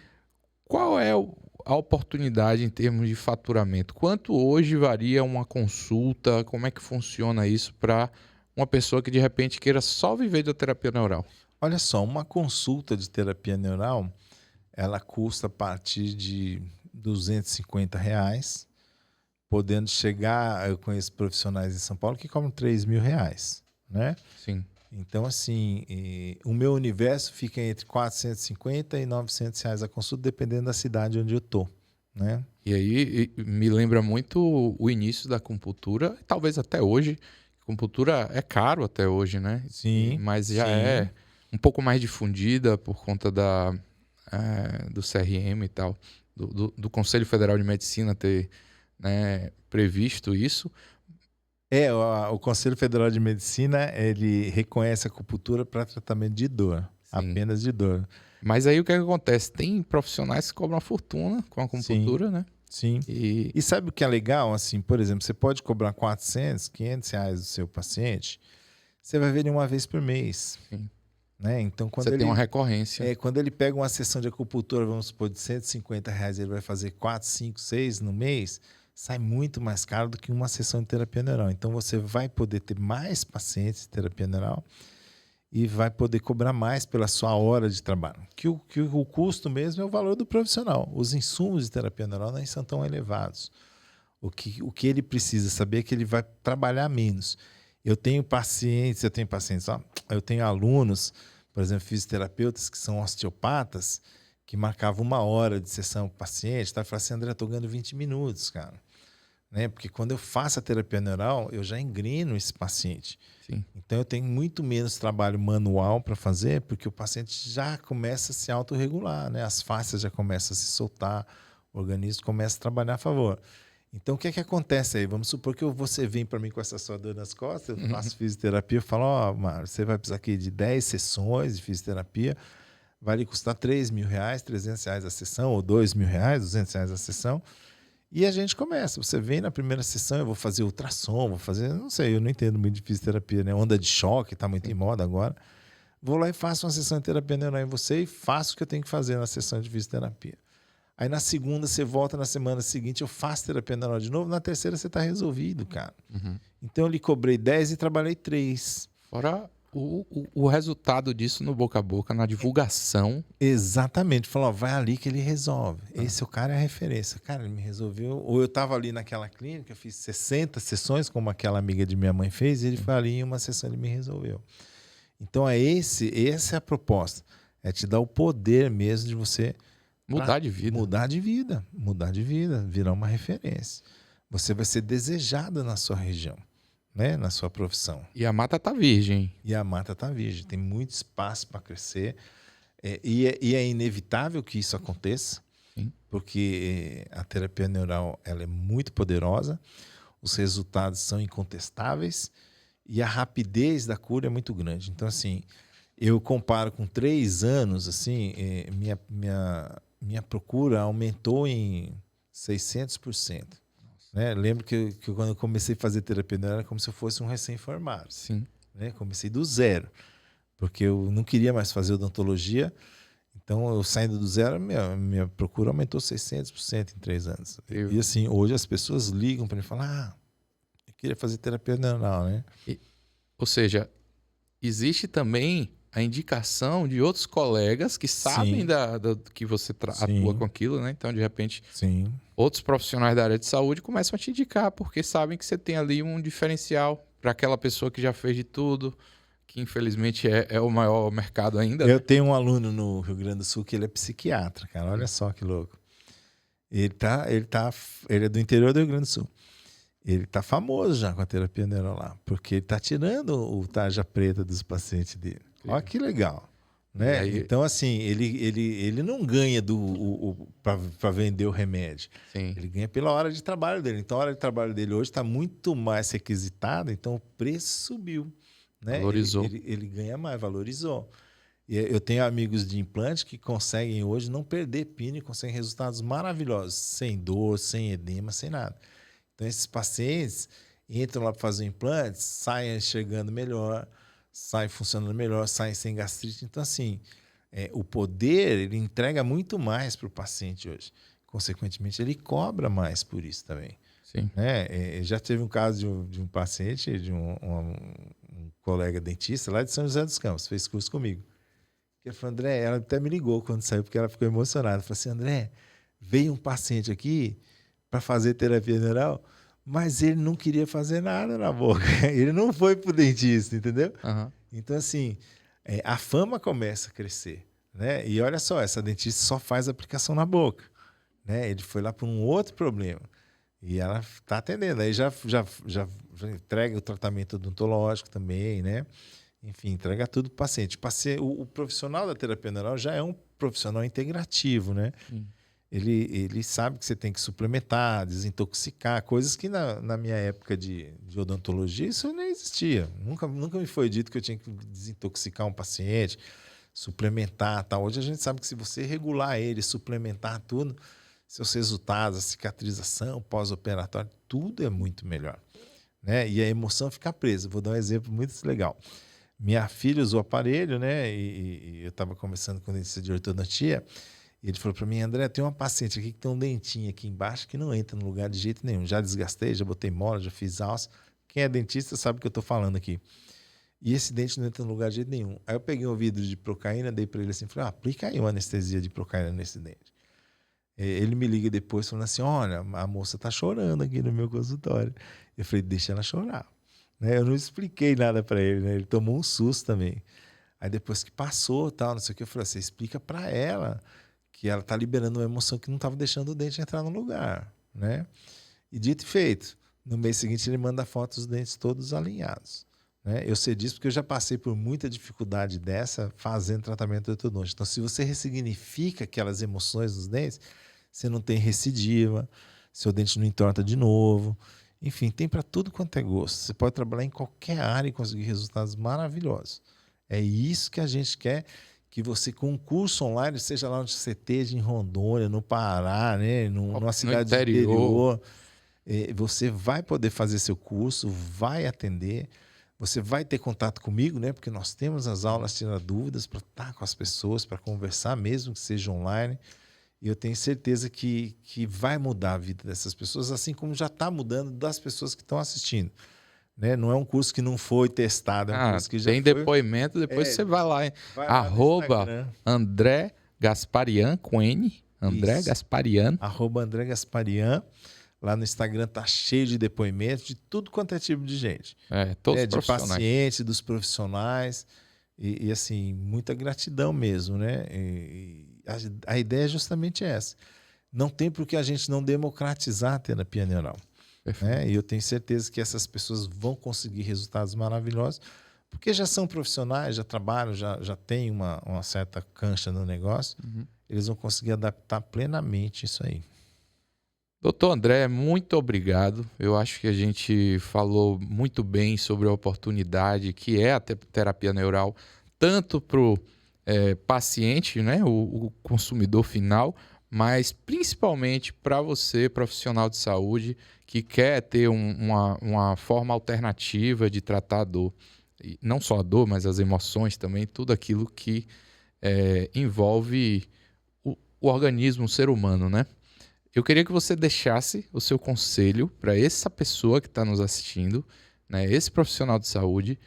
qual é a oportunidade em termos de faturamento. Quanto hoje varia uma consulta? Como é que funciona isso para uma pessoa que de repente queira só viver da terapia neural? Olha só, uma consulta de terapia neural, ela custa a partir de R$ 250, podendo chegar, eu conheço profissionais em São Paulo que cobram R$ 3.000, né? Sim. Então, assim, o meu universo fica entre R$ 450 e R$ 900 a consulta, dependendo da cidade onde eu tô, né? E aí me lembra muito o início da acupuntura, talvez até hoje. Acupuntura é caro até hoje, né? Sim. Mas já é um pouco mais difundida por conta do CRM e tal, do Conselho Federal de Medicina ter, né, previsto isso. O Conselho Federal de Medicina, ele reconhece a acupuntura para tratamento de dor, apenas de dor. Mas aí o que acontece? Tem profissionais que cobram uma fortuna com a acupuntura, né? Sim. E sabe o que é legal? Assim, por exemplo, você pode cobrar R$ 400, R$ 500 do seu paciente, você vai ver ele uma vez por mês. Sim. Né? Então, quando você tem uma recorrência. Quando ele pega uma sessão de acupuntura, vamos supor, de R$ 150, ele vai fazer 4, 5, 6 no mês, sai muito mais caro do que uma sessão de terapia neural. Então, você vai poder ter mais pacientes de terapia neural e vai poder cobrar mais pela sua hora de trabalho. Que o custo mesmo é o valor do profissional. Os insumos de terapia neural nem são tão elevados. O que ele precisa saber é que ele vai trabalhar menos. Eu tenho alunos, por exemplo, fisioterapeutas que são osteopatas, que marcavam 1 hora de sessão para o paciente, tá? Eu falei assim, André, eu estou ganhando 20 minutos, cara. né? Porque quando eu faço a terapia neural, eu já engreno esse paciente. Sim. Então eu tenho muito menos trabalho manual para fazer, porque o paciente já começa a se autorregular, né? As fáscias já começam a se soltar, o organismo começa a trabalhar a favor. Então o que é que acontece aí? Vamos supor que você vem para mim com essa sua dor nas costas, eu faço fisioterapia, eu falo, ó, Mário, você vai precisar aqui de 10 sessões de fisioterapia, vai lhe custar R$ 3.000, R$ 300 a sessão, ou R$ 2.000, R$ 200 a sessão. E a gente começa. Você vem na primeira sessão, eu vou fazer ultrassom, vou fazer, não sei, eu não entendo muito de fisioterapia, né? Onda de choque, está muito em moda agora. Vou lá e faço uma sessão de terapia neural em você e faço o que eu tenho que fazer na sessão de fisioterapia. Aí na segunda você volta, na semana seguinte eu faço terapia neural de novo, na terceira você está resolvido, cara. Então eu lhe cobrei 10 e trabalhei 3. Fora o resultado disso no boca a boca, na divulgação. Exatamente. Falou, ó, vai ali que ele resolve. Esse o cara é a referência. Cara, ele me resolveu. Ou eu estava ali naquela clínica, eu fiz 60 sessões, como aquela amiga de minha mãe fez, e ele foi ali em uma sessão, ele me resolveu. Então essa é a proposta. É te dar o poder mesmo de você Mudar de vida. Mudar de vida, virar uma referência. Você vai ser desejado na sua região, né? Na sua profissão. E a mata tá virgem. E a mata está virgem, tem muito espaço para crescer. E é inevitável que isso aconteça, Sim. porque a terapia neural ela é muito poderosa, os resultados são incontestáveis e a rapidez da cura é muito grande. Então, assim, eu comparo com 3 anos, assim, minha procura aumentou em 600%. Né? Lembro que quando eu comecei a fazer terapia neural era como se eu fosse um recém-formado. Sim. Né? Comecei do zero, porque eu não queria mais fazer odontologia. Então, eu saindo do zero, minha procura aumentou 600% em 3 anos. E assim, hoje as pessoas ligam para mim e falam, eu queria fazer terapia neural, né? Ou seja, existe também a indicação de outros colegas que sabem que você atua com aquilo, né? Então, de repente, outros profissionais da área de saúde começam a te indicar, porque sabem que você tem ali um diferencial para aquela pessoa que já fez de tudo, que infelizmente é o maior mercado ainda. Eu tenho um aluno no Rio Grande do Sul que ele é psiquiatra, cara. Olha só que louco. Ele é do interior do Rio Grande do Sul. Ele tá famoso já com a terapia neural lá, porque ele tá tirando o tarja preta dos pacientes dele. Olha que legal. Né? Aí... Então, assim, ele não ganha para vender o remédio. Sim. Ele ganha pela hora de trabalho dele. Então, a hora de trabalho dele hoje está muito mais requisitada, então o preço subiu. Né? Valorizou. Ele ganha mais, valorizou. E eu tenho amigos de implante que conseguem hoje não perder pino e conseguem resultados maravilhosos, sem dor, sem edema, sem nada. Então, esses pacientes entram lá para fazer o implante, saem enxergando melhor, saem funcionando melhor, saem sem gastrite. Então, assim, o poder, ele entrega muito mais para o paciente hoje. Consequentemente, ele cobra mais por isso também. Sim. Né? Já teve um caso de um paciente, de um colega dentista lá de São José dos Campos, fez curso comigo. Ele falou, André, ela até me ligou quando saiu, porque ela ficou emocionada. Ela falou assim, André, veio um paciente aqui para fazer terapia neural, mas ele não queria fazer nada na boca. Ele não foi pro dentista, entendeu? Então, assim, a fama começa a crescer. Né? E olha só, essa dentista só faz aplicação na boca. Né? Ele foi lá para um outro problema. E ela está atendendo. Aí já entrega o tratamento odontológico também, né? Enfim, entrega tudo para o paciente. O profissional da terapia neural já é um profissional integrativo, né? Ele sabe que você tem que suplementar, desintoxicar, coisas que na minha época de odontologia isso não existia. Nunca me foi dito que eu tinha que desintoxicar um paciente, suplementar, tal. Hoje a gente sabe que se você regular ele, suplementar tudo, seus resultados, a cicatrização, pós-operatório, tudo é muito melhor. Né? E a emoção fica presa. Vou dar um exemplo muito legal. Minha filha usou o aparelho, né? E eu estava conversando com o dentista de ortodontia, e ele falou para mim, André, tem uma paciente aqui que tem um dentinho aqui embaixo que não entra no lugar de jeito nenhum. Já desgastei, já botei mola, já fiz alça. Quem é dentista sabe o que eu estou falando aqui. E esse dente não entra no lugar de jeito nenhum. Aí eu peguei um vidro de procaína, dei para ele assim, falei, aplica aí uma anestesia de procaína nesse dente. Ele me liga depois falando assim, olha, a moça está chorando aqui no meu consultório. Eu falei, deixa ela chorar. Né? Eu não expliquei nada para ele, né? Ele tomou um susto também. Aí depois que passou, tal, não sei o que, eu falei, você explica para ela que ela está liberando uma emoção que não estava deixando o dente entrar no lugar, né? E dito e feito, no mês seguinte ele manda foto dos dentes todos alinhados. Né? Eu sei disso porque eu já passei por muita dificuldade dessa fazendo tratamento ortodôntico. Então, se você ressignifica aquelas emoções dos dentes, você não tem recidiva, seu dente não entorta de novo. Enfim, tem para tudo quanto é gosto. Você pode trabalhar em qualquer área e conseguir resultados maravilhosos. É isso que a gente quer, que você com um curso online, seja lá onde você esteja, em Rondônia, no Pará, né, numa cidade do interior, você vai poder fazer seu curso, vai atender, você vai ter contato comigo, né, porque nós temos as aulas tirar dúvidas para estar com as pessoas, para conversar mesmo que seja online. E eu tenho certeza que vai mudar a vida dessas pessoas, assim como já está mudando das pessoas que estão assistindo. Né? Não é um curso que não foi testado, é um curso que já tem foi... depoimento, depois você vai lá. Vai lá @ André Gasparian, com N. André Gasparian. @ André Gasparian. Lá no Instagram tá cheio de depoimentos de tudo quanto é tipo de gente. Todos de pacientes, dos profissionais. E assim, muita gratidão mesmo, né? A ideia é justamente essa. Não tem por que a gente não democratizar a terapia neural. Né? E eu tenho certeza que essas pessoas vão conseguir resultados maravilhosos, porque já são profissionais, já trabalham, já têm uma certa cancha no negócio. Eles vão conseguir adaptar plenamente isso aí. Doutor André, muito obrigado. Eu acho que a gente falou muito bem sobre a oportunidade que é a terapia neural, tanto para o paciente, né, o consumidor final, mas principalmente para você, profissional de saúde, que quer ter uma forma alternativa de tratar a dor. E não só a dor, mas as emoções também, tudo aquilo que envolve o organismo, o ser humano, né? Eu queria que você deixasse o seu conselho para essa pessoa que está nos assistindo, né, esse profissional de saúde.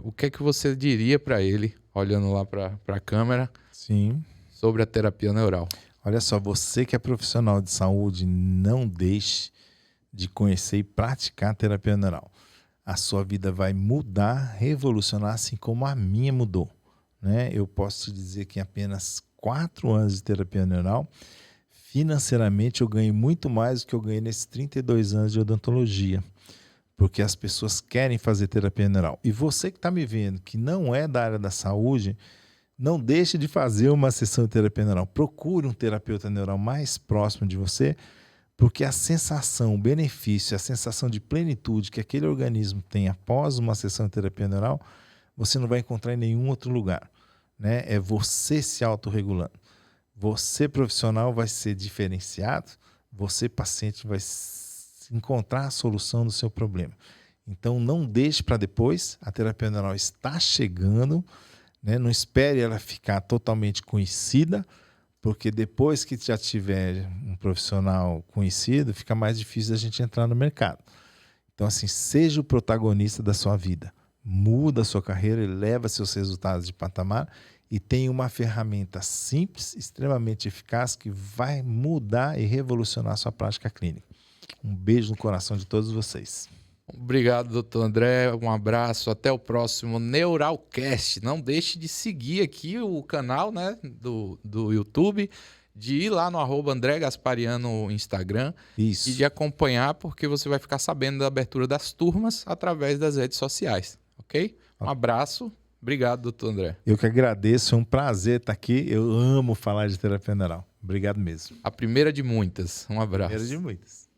O que é que você diria para ele, olhando lá para a câmera, Sim, sobre a terapia neural? Olha só, você que é profissional de saúde, não deixe de conhecer e praticar a terapia neural. A sua vida vai mudar, revolucionar, assim como a minha mudou. Né? Eu posso te dizer que em apenas 4 anos de terapia neural, financeiramente eu ganhei muito mais do que eu ganhei nesses 32 anos de odontologia. Porque as pessoas querem fazer terapia neural. E você que está me vendo, que não é da área da saúde, não deixe de fazer uma sessão de terapia neural. Procure um terapeuta neural mais próximo de você, porque a sensação, o benefício, a sensação de plenitude que aquele organismo tem após uma sessão de terapia neural, você não vai encontrar em nenhum outro lugar. Né? É você se autorregulando. Você, profissional, vai ser diferenciado, você, paciente, vai encontrar a solução do seu problema. Então, não deixe para depois, a terapia neural está chegando, né? Não espere ela ficar totalmente conhecida, porque depois que já tiver um profissional conhecido, fica mais difícil a gente entrar no mercado. Então, assim, seja o protagonista da sua vida. Muda a sua carreira, eleva seus resultados de patamar e tem uma ferramenta simples, extremamente eficaz, que vai mudar e revolucionar a sua prática clínica. Um beijo no coração de todos vocês. Obrigado, doutor André. Um abraço. Até o próximo Neuralcast. Não deixe de seguir aqui o canal, né, do YouTube, de ir lá no @ André Gasparian no Instagram. Isso. E de acompanhar, porque você vai ficar sabendo da abertura das turmas através das redes sociais. Ok? Um abraço. Obrigado, doutor André. Eu que agradeço. É um prazer estar aqui. Eu amo falar de terapia neural. Obrigado mesmo. A primeira de muitas. Um abraço. Primeira de muitas.